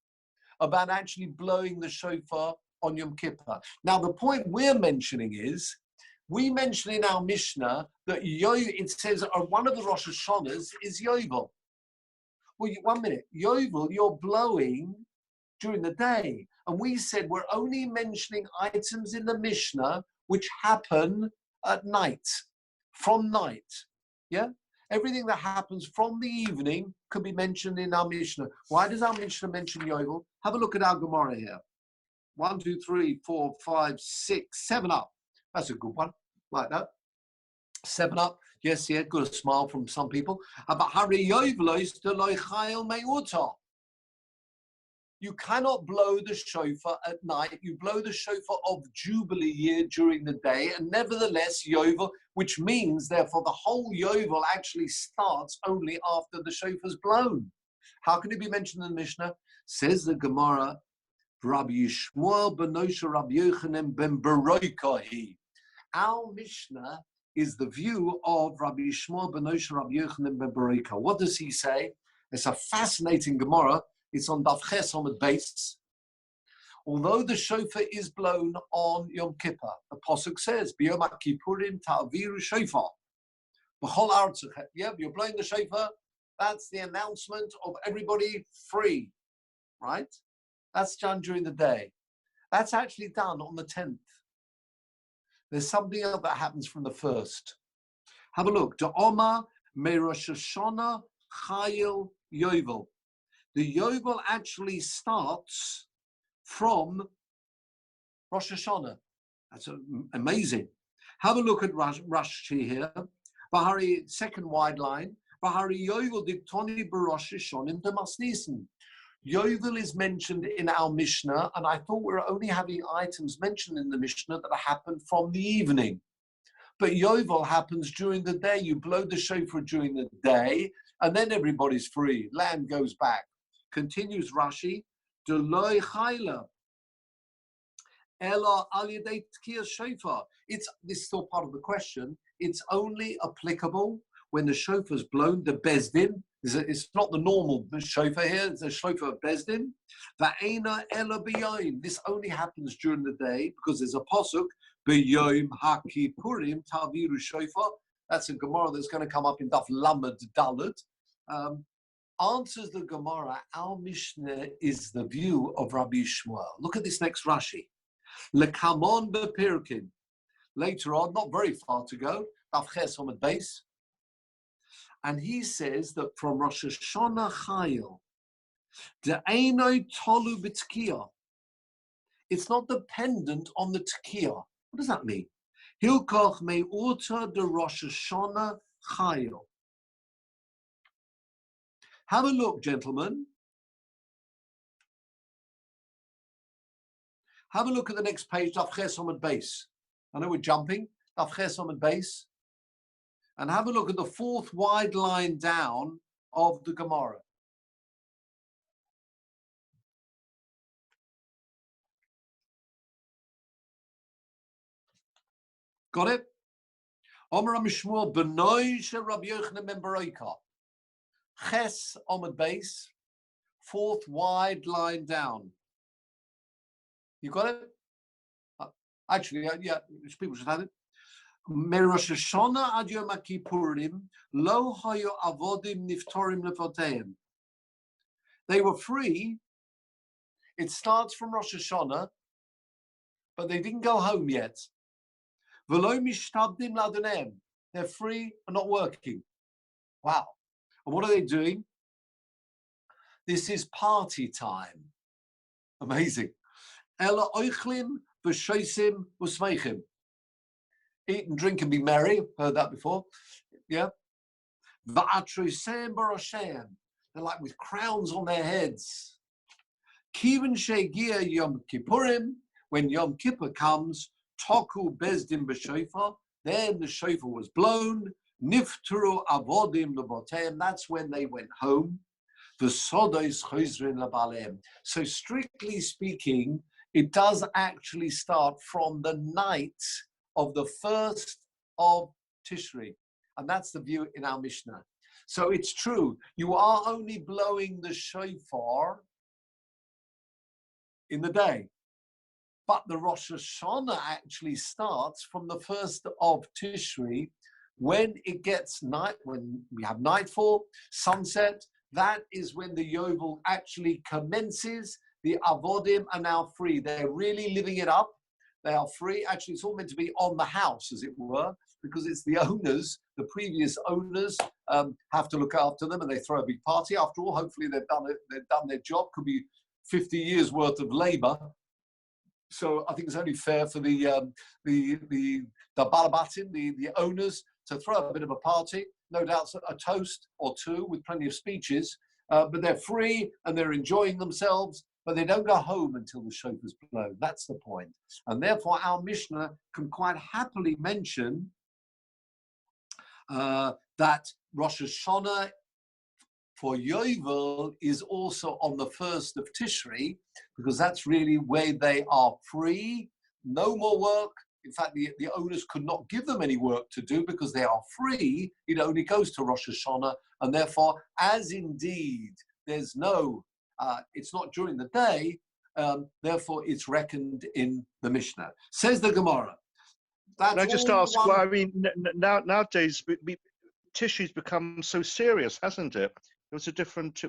about actually blowing the shofar on Yom Kippur. Now, the point we're mentioning is, we mention in our Mishnah that it says one of the Rosh Hashanahs is Yovel. Well, 1 minute. Yovel, you're blowing during the day. And we said we're only mentioning items in the Mishnah which happen at night, from night. Yeah? Everything that happens from the evening could be mentioned in our Mishnah. Why does our Mishnah mention Yovel? Have a look at our Gemara here. 1, 2, 3, 4, 5, 6, 7 up. That's a good one. Like that. 7 up. Yes, yeah, got a smile from some people. You cannot blow the shofar at night. You blow the shofar of Jubilee year during the day, and nevertheless, Yovel, which means, therefore, the whole Yovel actually starts only after the shofar's blown. How can it be mentioned in the Mishnah? Says the Gemara, Rabbi Yishmael ben Noshe Rabbi Yochanan ben Beroikahi. Our Mishnah is the view of Rabbi Yishmael ben Noshe Rabbi Yochanan ben Beroika. What does he say? It's a fascinating Gemara. It's on Daf Ches Amud Beis. Although the shofar is blown on Yom Kippur, the Pasuk says, B'yom HaKippurim ta'aviru shofar. B'chol artzachem. Yeah, you're blowing the shofar. That's the announcement of everybody free, right? That's done during the day. That's actually done on the 10th. There's something else that happens from the 1st. Have a look. Da'oma me Rosh Hashanah Chayil Yovel. The Yovel actually starts from Rosh Hashanah. That's amazing. Have a look at Rashi here. Bahari, second wide line. Bahari Yovel diktoni b'Rosh Hashanah demasnisen. Yovel is mentioned in our Mishnah, and I thought we were only having items mentioned in the Mishnah that happen from the evening. But Yovel happens during the day. You blow the shofar during the day, and then everybody's free. Land goes back. Continues Rashi, Deloy Chayla. Ela al yedei tkiyas shofar. This is still part of the question. It's only applicable when the shofar is blown, the bezdin. It's not the normal shofar here, it's a shofar of bezdin. Va'ena ela b'yoyim. This only happens during the day because there's a pasuk, b'yoyim ha'kipurim ta'viru shofar. That's a Gemara that's going to come up in Daf Lamed Daled. Answers the Gemara, our Mishnah is the view of Rabbi Shmuel. Look at this next Rashi. Lekamon bepirkin. Later on, not very far to go, Daf Ches Amud Beis. And he says that from Rosh Hashanah Chayil, de'enoi tolu b'tkiyah. It's not dependent on the tkiyah. What does that mean? Hilkoch me'uta de Rosh Hashanah Chayil. Have a look, gentlemen. Have a look at the next page, Daf Ches Amud Beis. I know we're jumping. Daf Ches Amud Beis. And have a look at the 4th wide line down of the Gemara. Got it? Omer HaMishmuel B'noi Shel Rabbi Yochanan ben Beroka. Ches Amud Beis, 4th wide line down. You got it? Actually, yeah, people should have it. Merosh Hashanah ad Yom HaKippurim lo hayu avodim niftorim levoteim. They were free. It starts from Rosh Hashanah, but they didn't go home yet. V'lo mishtabdim ladoneim. They're free and not working. Wow. And what are they doing? This is party time. Amazing. Ela oichlim v'shoisim v'smeichim. Eat and drink and be merry. Heard that before. Yeah. Va'atrosem baroshem. They're like with crowns on their heads. Kiven shegia Yom Kippurim. When Yom Kippur comes, toku bezdin b'shofar. Then the shofar was blown. Nifturu avodim levoteim. That's when they went home. V'sodos chozrin lebalem. So strictly speaking, it does actually start from the night of the 1st of Tishri. And that's the view in our Mishnah. So it's true, you are only blowing the shofar in the day. But the Rosh Hashanah actually starts from the 1st of Tishri when it gets night, when we have nightfall, sunset. That is when the Yovel actually commences. The Avodim are now free. They're really living it up. They are free. Actually, it's all meant to be on the house, as it were, because it's the owners, the previous owners, have to look after them, and they throw a big party. After all, hopefully they've done it. They've done their job. Could be 50 years worth of labour. So I think it's only fair for the balabatim, the owners, to throw a bit of a party. No doubt a toast or two with plenty of speeches. But they're free and they're enjoying themselves. But they don't go home until the shofar's blown. That's the point. And therefore, our Mishnah can quite happily mention that Rosh Hashanah for Yovel is also on the 1st of Tishri, because that's really where they are free, no more work, in fact, the owners could not give them any work to do because they are free. It only goes to Rosh Hashanah, and therefore, as indeed there's no, it's not during the day, therefore it's reckoned in the Mishnah. Says the Gemara. Can I just ask? Well, I mean, nowadays tissue's become so serious, hasn't it? It was a different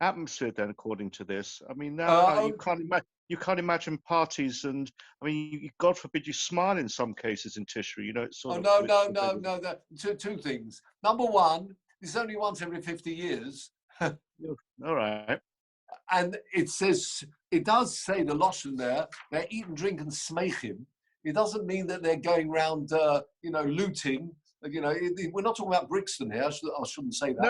atmosphere then, according to this. I mean, now you can't imagine parties, and I mean, God forbid you smile in some cases in tissue. You know, it's sort of. No. Two things. Number one, it's only once every 50 years. All right. And it does say the Lashon there, they're eating, drinking, smeichim. It doesn't mean that they're going around, looting. We're not talking about Brixton here. I shouldn't say that.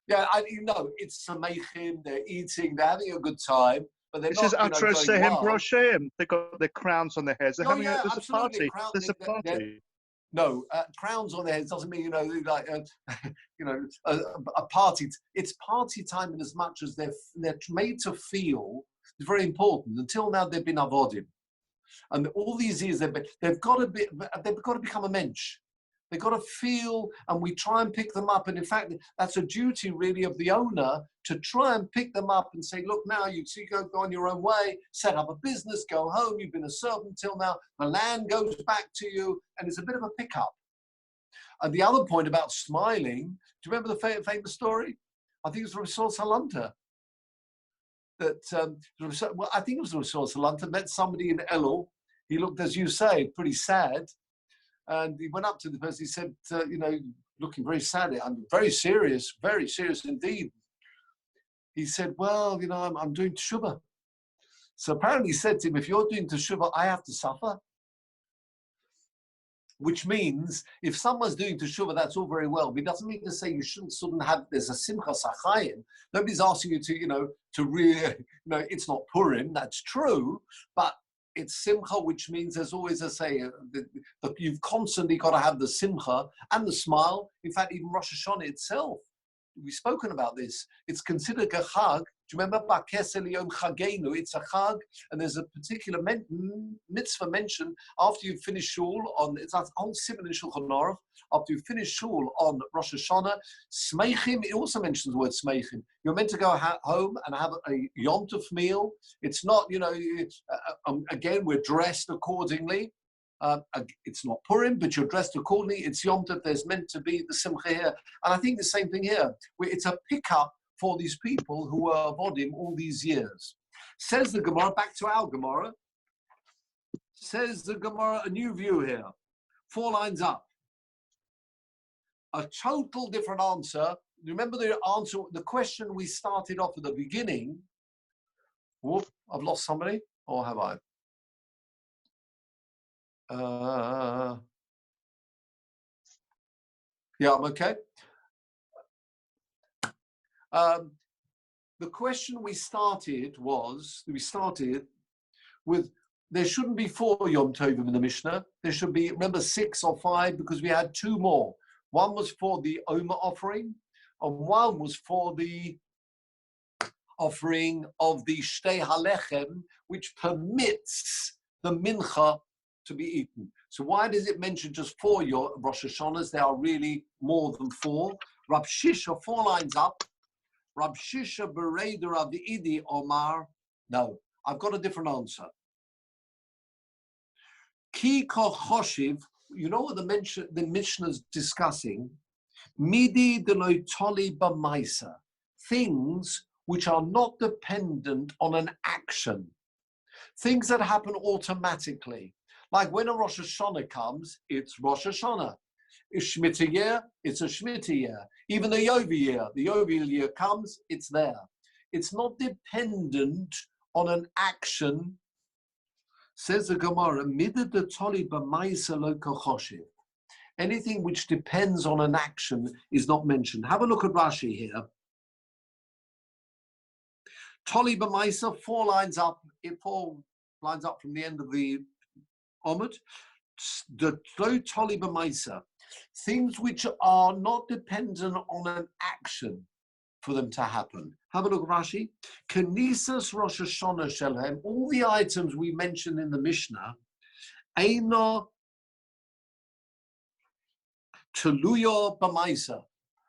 No. It's smeichim. They're eating. They're having a good time. But they're not. This is Atrasehim Brosheim. They got their crowns on their heads. They're having there's a party. There's a party. No, crowns on their heads doesn't mean a party. It's party time in as much as they're made to feel. It's very important. Until now, they've been avodim, and all these years they've got to become a mensch. They've got to feel, and we try and pick them up. And in fact, that's a duty really of the owner to try and pick them up and say, look, now you go on your own way, set up a business, go home. You've been a servant till now. The land goes back to you, and it's a bit of a pickup. And the other point about smiling, do you remember the famous story? I think it was Rasul Salanta. I think it was Rasul Salanta met somebody in Elul. He looked, as you say, pretty sad. And he went up to the person, he said, looking very sad, I'm very serious indeed. He said, well, I'm doing teshuvah. So apparently he said to him, if you're doing teshuvah, I have to suffer. Which means if someone's doing teshuvah, that's all very well. But it doesn't mean to say you shouldn't have, there's a simcha sachayim. Nobody's asking you to really, it's not Purim, that's true, but it's simcha, which means there's always you've constantly got to have the simcha and the smile. In fact, even Rosh Hashanah itself, we've spoken about this. It's considered a chag. Do you remember Ba'kesel Yom Chagenu? It's a chag, and there's a particular mitzvah mentioned after you finish shul on. It's a whole simon in Shulchan Aruch. After you finish shul on Rosh Hashanah, smeichim. It also mentions the word smeichim. You're meant to go home and have a Yom Tov meal. It's not, again, we're dressed accordingly. It's not Purim, but you're dressed accordingly. It's Yom Tov. There's meant to be the simcha here, and I think the same thing here. It's a pickup for these people who were avodim all these years. Says the Gemara, back to our Gemara. Says the Gemara, a new view here. 4 lines up. A total different answer. Remember the answer, the question we started off at the beginning. Whoop, I've lost somebody, or have I? Yeah, I'm okay. The question we started with, there shouldn't be 4 Yom Tovim in the Mishnah. There should be, remember, 6 or 5, because we had 2 more. One was for the Omer offering, and one was for the offering of the Shtei Halechem, which permits the mincha to be eaten. So why does it mention just 4 Rosh Hashanahs? There are really more than 4. Rab Shisha, 4 lines up. Rab Shisha Bereder Rav Idi Omar. No, I've got a different answer. Ki Kochoshiv, you know what the Mishnah is discussing? Midi Deloi Toli Bamaisa. Things which are not dependent on an action. Things that happen automatically. Like when a Rosh Hashanah comes, it's Rosh Hashanah. It's Shemitah year, it's a Shemitah year. Even the Yovel year comes, it's there. It's not dependent on an action. Says the Gemara, anything which depends on an action is not mentioned. Have a look at Rashi here. Toli b'maisa, 4 lines up, 4 lines up from the end of the Omid. The Toli b'maisa, things which are not dependent on an action for them to happen. Have a look at Rashi. Kenisas Rosh Hashanah Shelhem, all the items we mentioned in the Mishnah, Eino Teluyo B'maisa.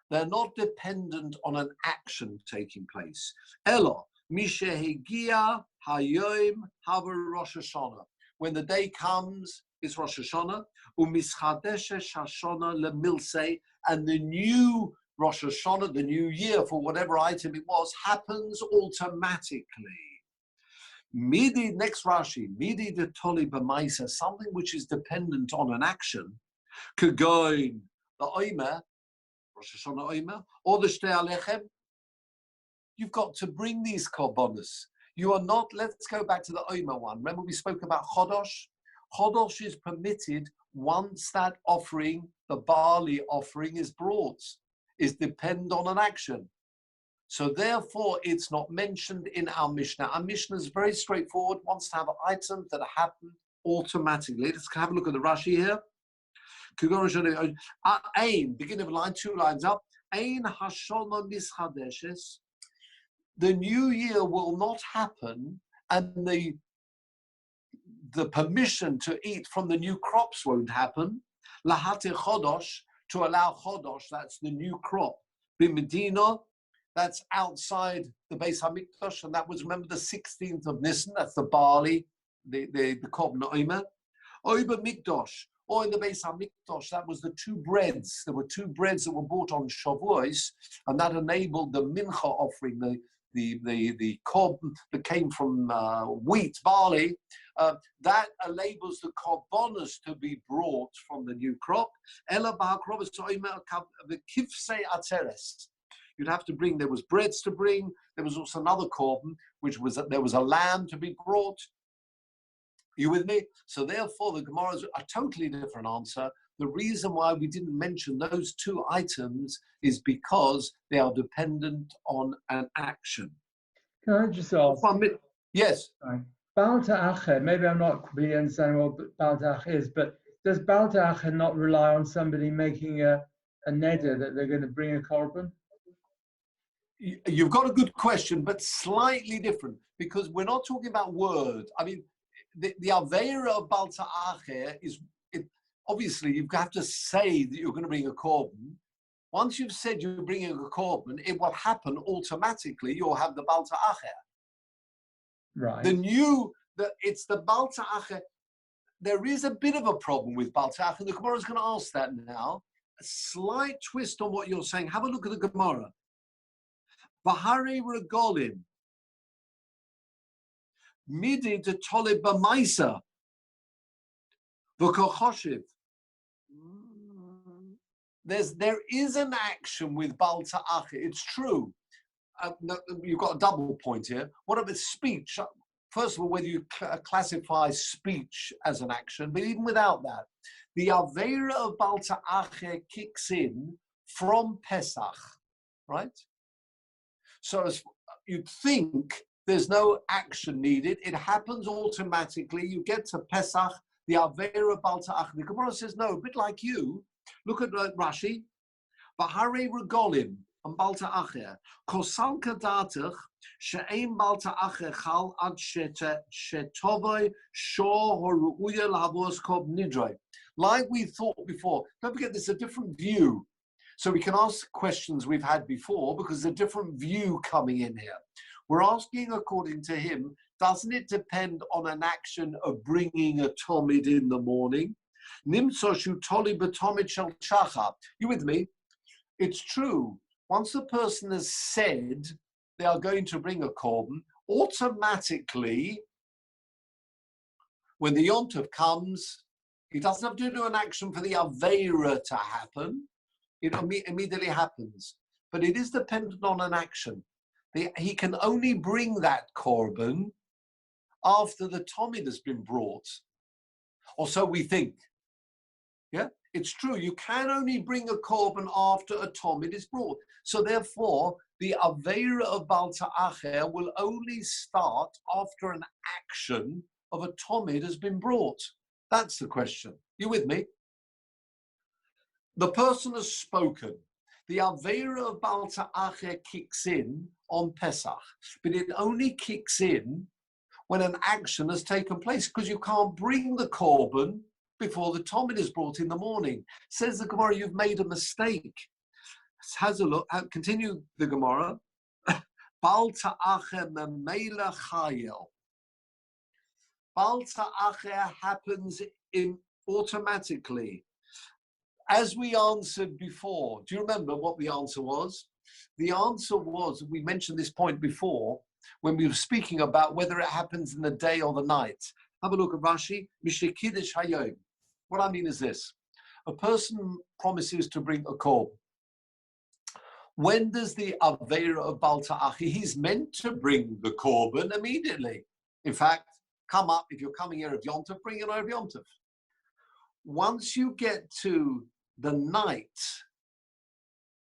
They're not dependent on an action taking place. Elo Mishehigia Hayoim Haver Rosh Hashanah. When the day comes, it's Rosh Hashanah. Umischadeshe Shashona Lemilse, and the new Rosh Hashanah, the new year for whatever item it was, happens automatically. Midi, next Rashi, Midi de Toli B'maisa, something which is dependent on an action, Kegoin, the Oimer, Rosh Hashanah Oimer, or the Shtei Alechem. You've got to bring these korbanos. You are not, let's go back to the Oimer one. Remember we spoke about Chodosh? Chodosh is permitted once that offering, the barley offering, is brought, is depend on an action. So therefore, it's not mentioned in our Mishnah. Our Mishnah is very straightforward, wants to have items that happen automatically. Let's have a look at the Rashi here. Ein, beginning of line, 2 lines up. Ein hashona mischadeshes. The new year will not happen, and the permission to eat from the new crops won't happen. Lahate chodosh, to allow chodosh, that's the new crop. B'medina, that's outside the Beis Hamikdash, and that was, remember, the 16th of Nisan, that's the barley, the korban oimer. Oiber Mikdash, or in the Beis Hamikdash, that was the 2 breads. There were 2 breads that were bought on Shavuos, and that enabled the mincha offering, the korban that came from wheat, barley, that enables the korbanos to be brought from the new crop. Ela b'hakrovos oimer v'kivsei atzeres. You'd have to bring, there was breads to bring, there was also another korban, which was that there was a lamb to be brought. You with me? So therefore, the Gemara is a totally different answer. The reason why we didn't mention those 2 items is because they are dependent on an action. Can I just ask? Yes. Baal Ta'acher, maybe I'm not completely understanding what Baal Ta'acher is, but does Baal Ta'acher not rely on somebody making a neder that they're going to bring a korban? You've got a good question, but slightly different, because we're not talking about word. I mean, the Aveira of Baal Ta'acher is, obviously, you have to say that you're going to bring a korban. Once you've said you're bringing a korban, it will happen automatically. You'll have the Baal Ta'acher. Right. It's the Baal Ta'acher. There is a bit of a problem with Baal Ta'acher. The Gemara is going to ask that now. A slight twist on what you're saying. Have a look at the Gemara. V'harei regolim midi de tole b'maisa v'kochoshiv. There is an action with Baal Ta'acher. It's true. You've got a double point here. What about speech? First of all, whether you classify speech as an action, but even without that, the Aveira of Baal Ta'acher kicks in from Pesach, right? So as you'd think there's no action needed. It happens automatically. You get to Pesach, the Aveira Baal Ta'acher. The Gemara says, no, a bit like you. Look at Rashi. V'harei regolim and Baal Ta'acher. Kosal kadatach she'ein Baal Ta'acher chal ad shetovoi shor horu'uya l'havos kob nidroi. Like we thought before. Don't forget, there's a different view. So we can ask questions we've had before because there's a different view coming in here. We're asking, according to him, doesn't it depend on an action of bringing a Talmud in the morning? Nimsoshu toli b'tomid shel shacha. You with me? It's true. Once the person has said they are going to bring a korban, automatically, when the Yom Tov comes, he doesn't have to do an action for the Aveira to happen. It immediately happens. But it is dependent on an action. He can only bring that korban after the Talmud has been brought. Or so we think. Yeah, it's true. You can only bring a korban after a Talmud is brought. So therefore, the Aveira of Baal Ta'acher will only start after an action of a Talmud has been brought. That's the question. You with me? The person has spoken. The Aveira of Baal Ta'acher kicks in on Pesach, but it only kicks in when an action has taken place, because you can't bring the korban before the Talmud is brought in the morning. Says the Gemara, you've made a mistake. Has a look. Continue the Gemara. Bal ta'acher memela chayel. Bal ta'acher happens automatically. As we answered before, do you remember what the answer was? The answer was, we mentioned this point before, when we were speaking about whether it happens in the day or the night. Have a look at Rashi. Mishekidish hayom. What I mean is this. A person promises to bring a korban. When does the Aveira of Bal Ta'achi, he's meant to bring the korban immediately. In fact, come up, if you're coming here of Yom Tov, bring it over Yom Tov. Once you get to the night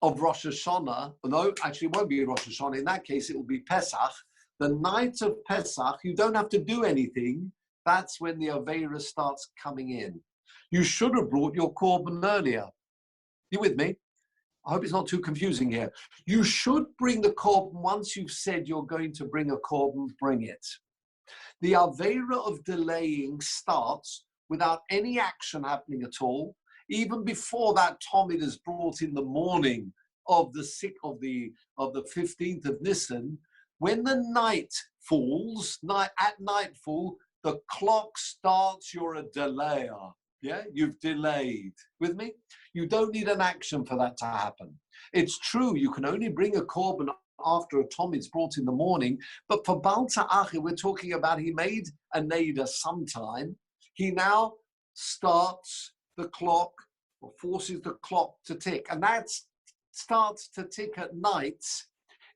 of Rosh Hashanah, no, actually it won't be Rosh Hashanah, in that case it will be Pesach. The night of Pesach, you don't have to do anything. That's when the Aveira starts coming in. You should have brought your korban earlier. You with me? I hope it's not too confusing here. You should bring the korban once you've said you're going to bring a korban, bring it. The Aveira of delaying starts without any action happening at all, even before that Talmud is brought in the morning of the 15th of Nisan. When the night falls, at nightfall, the clock starts, you're a delayer. Yeah, you've delayed. With me? You don't need an action for that to happen. It's true, you can only bring a korban after a Talmud is brought in the morning, but for Bal Ta'achi, we're talking about he made a neder sometime. He now starts the clock, or forces the clock to tick, and that starts to tick at night,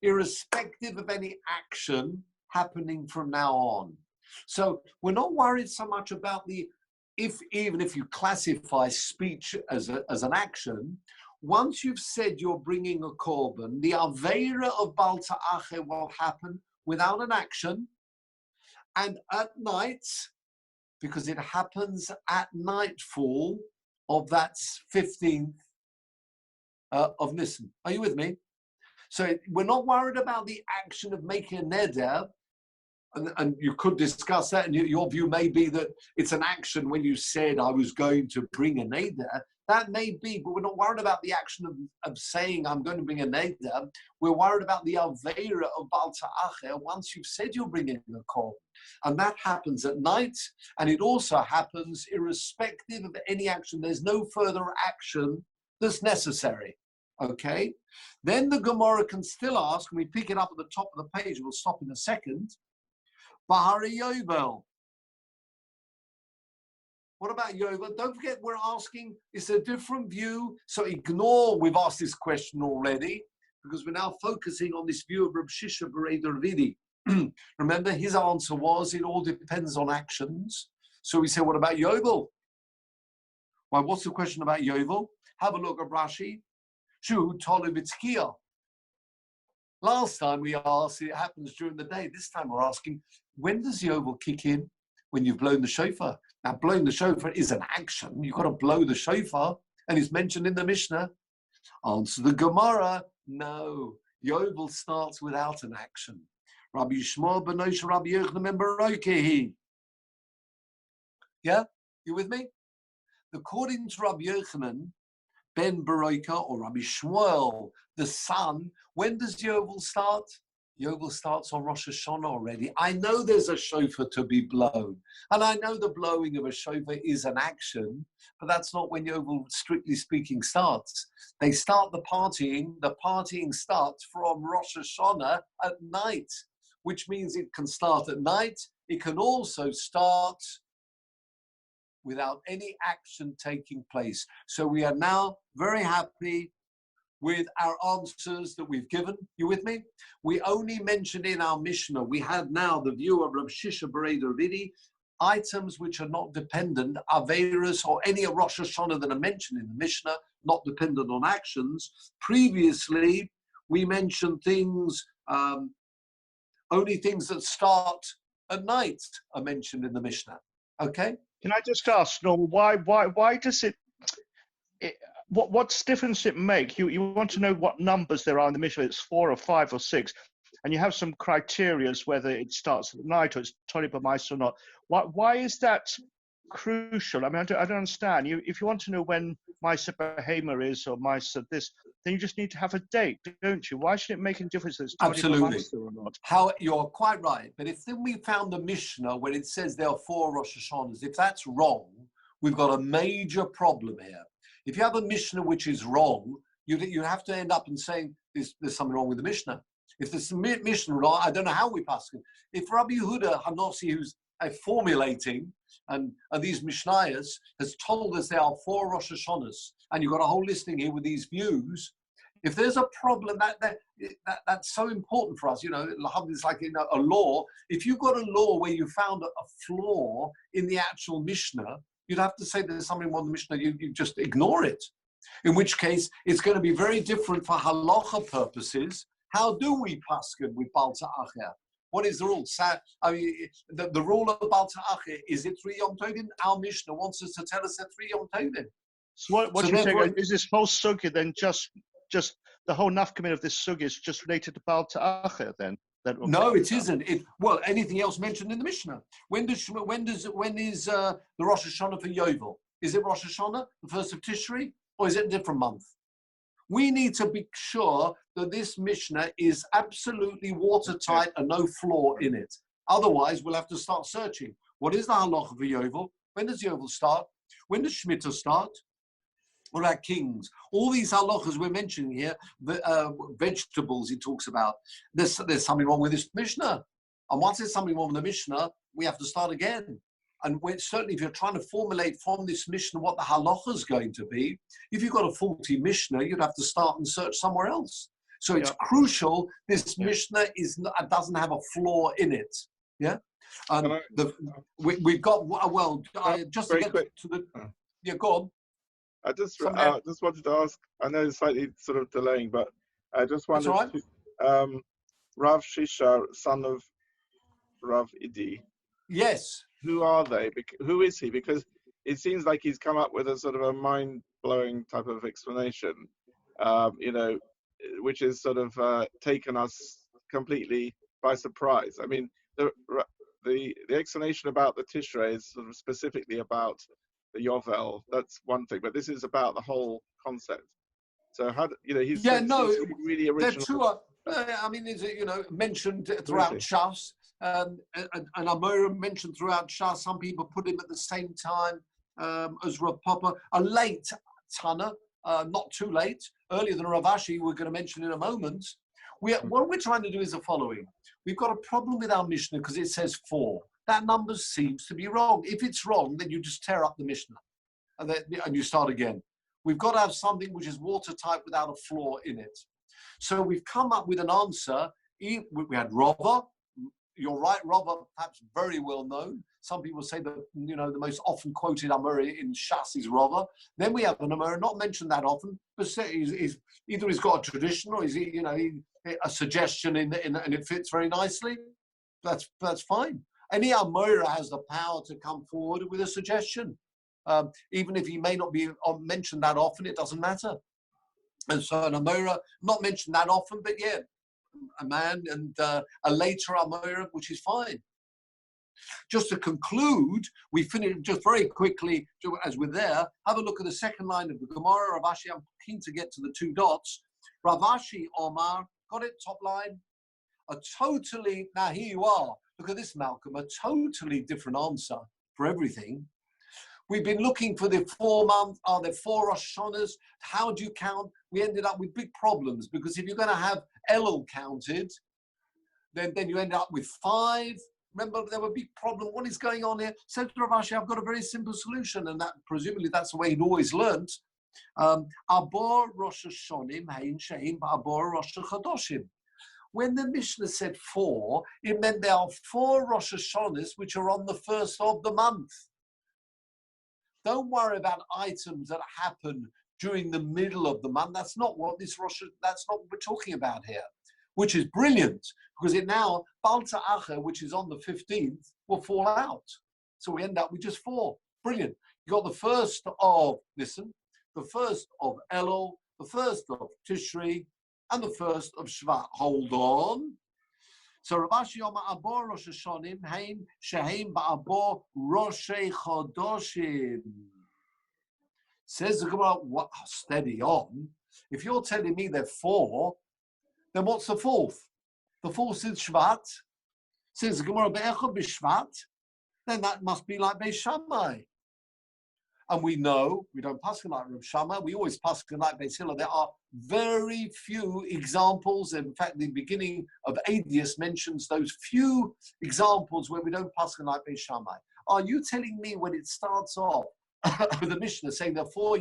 irrespective of any action happening from now on. So we're not worried so much about even if you classify speech as an action. Once you've said you're bringing a korban, the Aveira of Bal Ta'ache will happen without an action, and at night, because it happens at nightfall of that 15th of Nisan. Are you with me? So we're not worried about the action of making a neder, and you could discuss that, and your view may be that it's an action when you said I was going to bring a neder. That may be, but we're not worried about the action of saying I'm going to bring a neder. We're worried about the Aveira of Bal Ta'acher once you've said you're bringing a korban. And that happens at night, and it also happens irrespective of any action. There's no further action that's necessary. Okay? Then the Gemara can still ask, and we pick it up at the top of the page, we'll stop in a second. Bahari Yovel. What about Yovel? Don't forget, we're asking, it's a different view, so ignore, we've asked this question already, because we're now focusing on this view of Reb Shisha Berei Ravidi. Remember, his answer was, it all depends on actions. So we say, what about Yovel? Well, what's the question about Yovel? Have a look at Rashi. Shu Tolu B'Tzkiya. Last time we asked, it happens during the day. This time we're asking, when does Yovel kick in? When you've blown the shofar. Now, blowing the shofar is an action. You've got to blow the shofar, and it's mentioned in the Mishnah. Answer the Gemara, no. Yovel starts without an action. Rabbi Yishmael ben Moshe Rabbi Yochanan ben Barokehi. Yeah? You with me? According to Rabbi Yochanan ben Baroka or Rabbi Shmuel, the son, when does Yovel start? Yovel starts on Rosh Hashanah already. I know there's a shofar to be blown, and I know the blowing of a shofar is an action, but that's not when Yovel, strictly speaking, starts. They start the partying starts from Rosh Hashanah at night, which means it can start at night. It can also start without any action taking place. So we are now very happy with our answers that we've given. You with me? We only mentioned in our Mishnah, we had now the view of Reb Shisha Berei Ravidi, items which are not dependent, Averis or any Rosh Hashanah that are mentioned in the Mishnah, not dependent on actions. Previously, we mentioned things, only things that start at night are mentioned in the Mishnah. Okay? Can I just ask, Norman, why does it what's difference it make? You want to know what numbers there are in the Mishnah, it's 4 or 5 or 6. and you have some criterias whether it starts at night or it's Tony B'Mais or not. Why is that crucial? I mean, I don't understand. If you want to know when Maisa Behema is or Maisa this, then you just need to have a date, don't you? Why should it make any difference if it's Tony Absolutely. B'Mais or not? You're quite right. But if then we found the Mishnah where it says there are 4 Rosh Hashanahs, if that's wrong, we've got a major problem here. If you have a Mishnah which is wrong, you have to end up in saying there's something wrong with the Mishnah. If there's some Mishnah wrong, I don't know how we pass it. If Rabbi Yehuda Hanossi, who's formulating, and these Mishnayos, has told us there are 4 Rosh Hashanahs, and you've got a whole listing here with these views, if there's a problem, that's so important for us. You know, it's like a law. If you've got a law where you found a flaw in the actual Mishnah, you'd have to say there's something wrong with the Mishnah. You just ignore it. In which case, it's going to be very different for halacha purposes. How do we paskin with Baal Ta'acher? What is the rule? I mean, the rule of Baal Ta'acher, is it 3 Yom Tovim? Our Mishnah wants us to tell us that 3 Yom Tovim. So what do you think? Is this whole sugya then just the whole nafkamin of this sugya is just related to Baal Ta'acher then? No, it isn't. Well, anything else mentioned in the Mishnah? When is the Rosh Hashanah for Yovel? Is it Rosh Hashanah, the 1st of Tishri, or is it a different month? We need to be sure that this Mishnah is absolutely watertight and no flaw in it. Otherwise, we'll have to start searching. What is the halacha for Yovel? When does Yovel start? When does Shemitah start? What about kings? All these halachas we're mentioning here, vegetables he talks about. There's something wrong with this Mishnah. And once there's something wrong with the Mishnah, we have to start again. And certainly if you're trying to formulate from this Mishnah what the halacha is going to be, if you've got a faulty Mishnah, you'd have to start and search somewhere else. So it's crucial this Mishnah doesn't have a flaw in it. Yeah? We've got, just to get quick. To the... Yeah, go on. I just wanted to ask, I know it's slightly sort of delaying, but I just wondered, Rav Shisha, son of Rav Idi. Yes. Who are they? Who is he? Because it seems like he's come up with a sort of a mind-blowing type of explanation, which has sort of taken us completely by surprise. I mean, the explanation about the Tishrei is sort of specifically about the Yovel. That's one thing, but this is about the whole concept. So he's really original. I mean, is it mentioned throughout Shas? And Amora mentioned throughout Shas. Some people put him at the same time as Rav Papa. A late Tana, not too late, earlier than Rav Ashi. We're going to mention in a moment. What we're trying to do is the following. We've got a problem with our Mishnah because it says 4. That number seems to be wrong. If it's wrong, then you just tear up the Mishnah and you start again. We've got to have something which is watertight without a flaw in it. So we've come up with an answer. We had Rava. You're right, Rava, perhaps very well known. Some people say that the most often quoted Amora in Shas is Rava. Then we have an Amora not mentioned that often, but either he's got a tradition or a suggestion and it fits very nicely. That's fine. Any Amora has the power to come forward with a suggestion. Even if he may not be mentioned that often, it doesn't matter. And so an Amora, not mentioned that often, but yeah, a man and a later Amora, which is fine. Just to conclude, we finish just very quickly, as we're there, have a look at the second line of the Gemara. Rav Ashi, I'm keen to get to the 2 dots. Rav Ashi Omar, got it, top line? Now here you are. Look at this, Malcolm, a totally different answer for everything. We've been looking for the 4 months. Are there 4 Rosh Hashanahs? How do you count? We ended up with big problems because if you're going to have Elul counted, then you end up with 5. Remember, there were a big problem. What is going on here? Said to Rav Ashi, I've got a very simple solution, and that presumably that's the way he'd always learnt. Abor Rosh Hashonim, Hein Shein, Abor Rosh Chodoshim. When the Mishnah said 4, it meant there are 4 Rosh Hashanahs which are on the 1st of the month. Don't worry about items that happen during the middle of the month. That's not what we're talking about here, which is brilliant because it now, Baal Ta'acher, which is on the 15th, will fall out. So we end up with just 4. Brilliant. You got the 1st of Elul, the 1st of Tishri, and the 1st of Shvat. Hold on. So Rav Ashi Yom Abor Rosh Hashonim Hein Sheheim Ba'abor Roshei Chodoshim. Says the Gemara, what? Steady on. If you're telling me they're 4, then what's the 4th? The 4th is Shvat. Says the Gemara Be'echad B'Shvat. Then that must be like Beis Shammai. And we know, we don't paskin like Rav Shammai, we always paskin like Beis Hillel. There are very few examples. In fact, the beginning of Adius mentions those few examples where we don't paskin like Beis Shammai. Are you telling me when it starts off with the Mishnah saying there are 4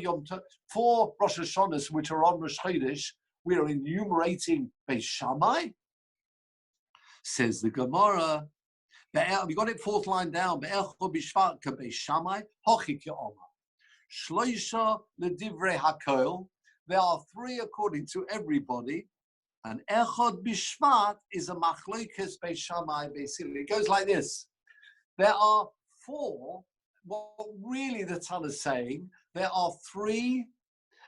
Rosh Hashanahs which are on Rosh Chodesh, we are enumerating Beis Shammai? Says the Gemara, we got it 4th line down. Shloisha ledivrei hakoil. There are 3 according to everybody, and echad bishvat is a machlokes Beis Shammai Beis Hillel. It goes like this: there are 4. What really the Tanna is saying, there are 3,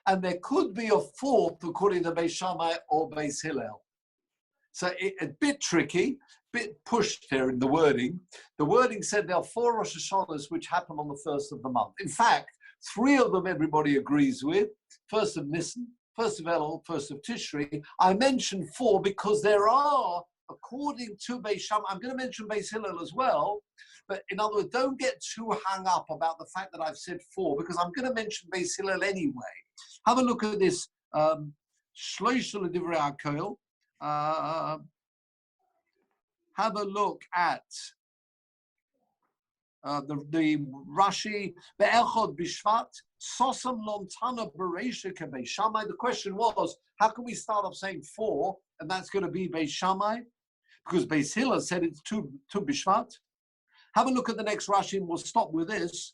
and there could be a 4th according to Beis Shammai or Beis Hillel. So a bit tricky, bit pushed here in the wording. The wording said there are 4 Rosh Hashanahs which happen on the 1st of the month. In fact, 3 of them everybody agrees with. 1st of Nisan, 1st of Elul, 1st of Tishri. I mentioned 4 because there are, according to Beis Shammai, I'm going to mention Beis Hillel as well, but in other words, don't get too hung up about the fact that I've said 4 because I'm going to mention Beis Hillel anyway. Have a look at this. Shloisha l'divrei hakoil. Have a look at the Rashi, Be'echad Bishvat, Sosam Lontana Bereisha Beis Shammai. The question was, how can we start off saying 4, and that's going to be Beis Shammai? Because Beis Hillel said it's 2 Bishvat. Have a look at the next Rashi, and we'll stop with this.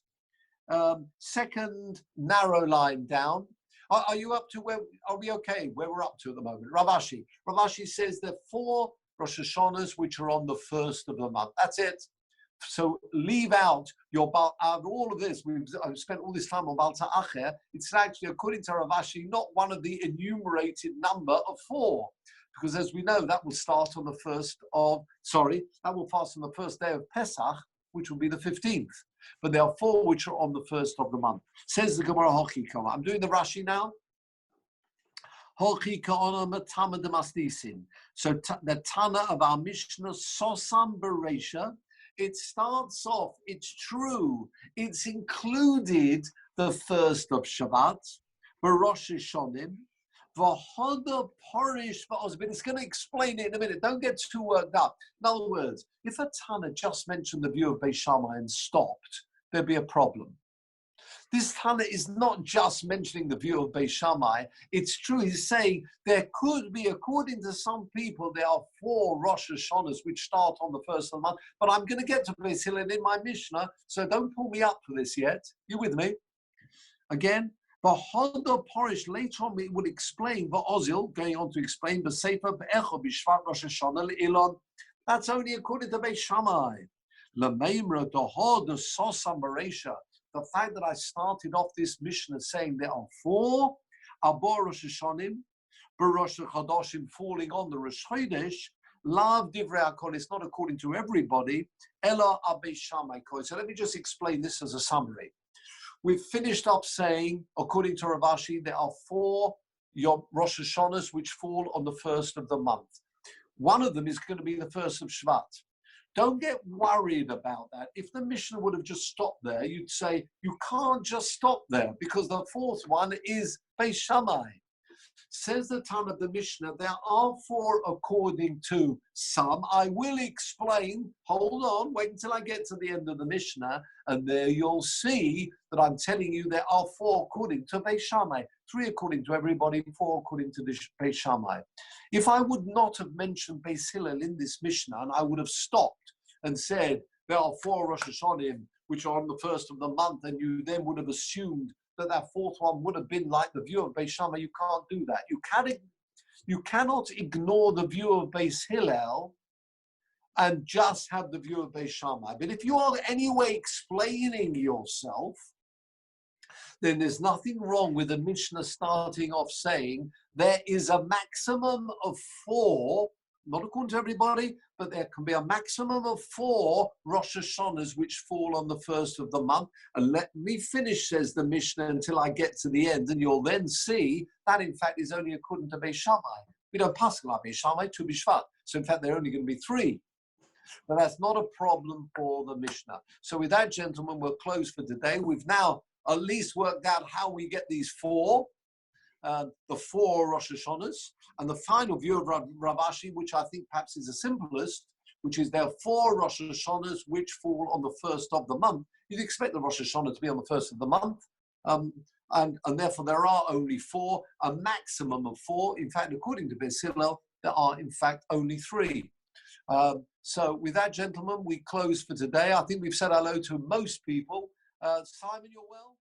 2nd narrow line down. Are you up to where, are we okay, where we're up to at the moment? Rav Ashi says there are 4 Rosh Hashanahs which are on the 1st of the month. That's it. So leave out out of all of this. I've spent all this time on Baal Ta'acher. It's actually, according to Rav Ashi, not one of the enumerated number of 4. Because as we know, that will start on the 1st of, that will fast on the 1st day of Pesach, which will be the 15th. But there are 4 which are on the 1st of the month. Says the Gemara Hochi Kama. I'm doing the Rashi now. Hochi Ka'ona Matama de Masnisin. So the Tana of our Mishnah, Sosam Bereisha, it starts off, it's true, it's included the 1st of Shabbat, Rosh Hashanah, V'hoda Porish V'oz, but it's going to explain it in a minute. Don't get too worked up. In other words, if a Tana just mentioned the view of Beis Shammai and stopped, there'd be a problem. This Tana is not just mentioning the view of Beis Shammai. It's true, he's saying there could be, according to some people, there are 4 Rosh Hashanahs which start on the 1st of the month, but I'm going to get to Beis Hillel in my Mishnah, so don't pull me up for this yet. You with me? Again, V'hoda Porish, later on it will explain, V'ozil, going on to explain, B'sefer B'echo B'shvat Rosh Hashanah L'ilon. That's only according to Beis Shammai. L'meimra D'hoda Sosam Bereisha. The fact that I started off this Mishnah saying there are 4 Abor Rosh Hashanim, B'Rosh Chodoshim falling on the Rosh Chodesh, Lav Divrei HaKol, it's not according to everybody, Ela Beis Shammai Kol. So let me just explain this as a summary. We've finished up saying, according to Rav Ashi, there are 4 Rosh Hashanahs which fall on the 1st of the month. One of them is going to be the 1st of Shvat. Don't get worried about that. If the Mishnah would have just stopped there, you'd say, you can't just stop there because the 4th one is Beis Shammai. Says the Tana of the Mishnah, there are 4 according to some. I will explain, hold on, wait until I get to the end of the Mishnah, and there you'll see that I'm telling you there are 4 according to Beis Shammai, 3 according to everybody, 4 according to the Beis Shammai. If I would not have mentioned Beis Hillel in this Mishnah, and I would have stopped and said there are 4 Rosh Hashanahim which are on the 1st of the month, and you then would have assumed that 4th one would have been like the view of Beis Shammai, you can't do that. You cannot ignore the view of Beis Hillel and just have the view of Beis Shammai. But if you are anyway explaining yourself, then there's nothing wrong with the Mishnah starting off saying there is a maximum of 4 not according to everybody, but there can be a maximum of 4 Rosh Hashanahs which fall on the first of the month. And let me finish, says the Mishnah, until I get to the end, and you'll then see that in fact is only according to Beis Shammai. We don't pass like Beis Shammai to Bishvat. So in fact, there are only going to be 3. But that's not a problem for the Mishnah. So with that, gentlemen, we're closed for today. We've now at least worked out how we get these 4. The 4 Rosh Hashanahs, and the final view of Rav Ashi, which I think perhaps is the simplest, which is there are 4 Rosh Hashanahs which fall on the first of the month. You'd expect the Rosh Hashanah to be on the first of the month, and therefore there are only 4, a maximum of 4. In fact, according to Beis Hillel, there are in fact only 3. So with that, gentlemen, we close for today. I think we've said hello to most people. Simon, you're well?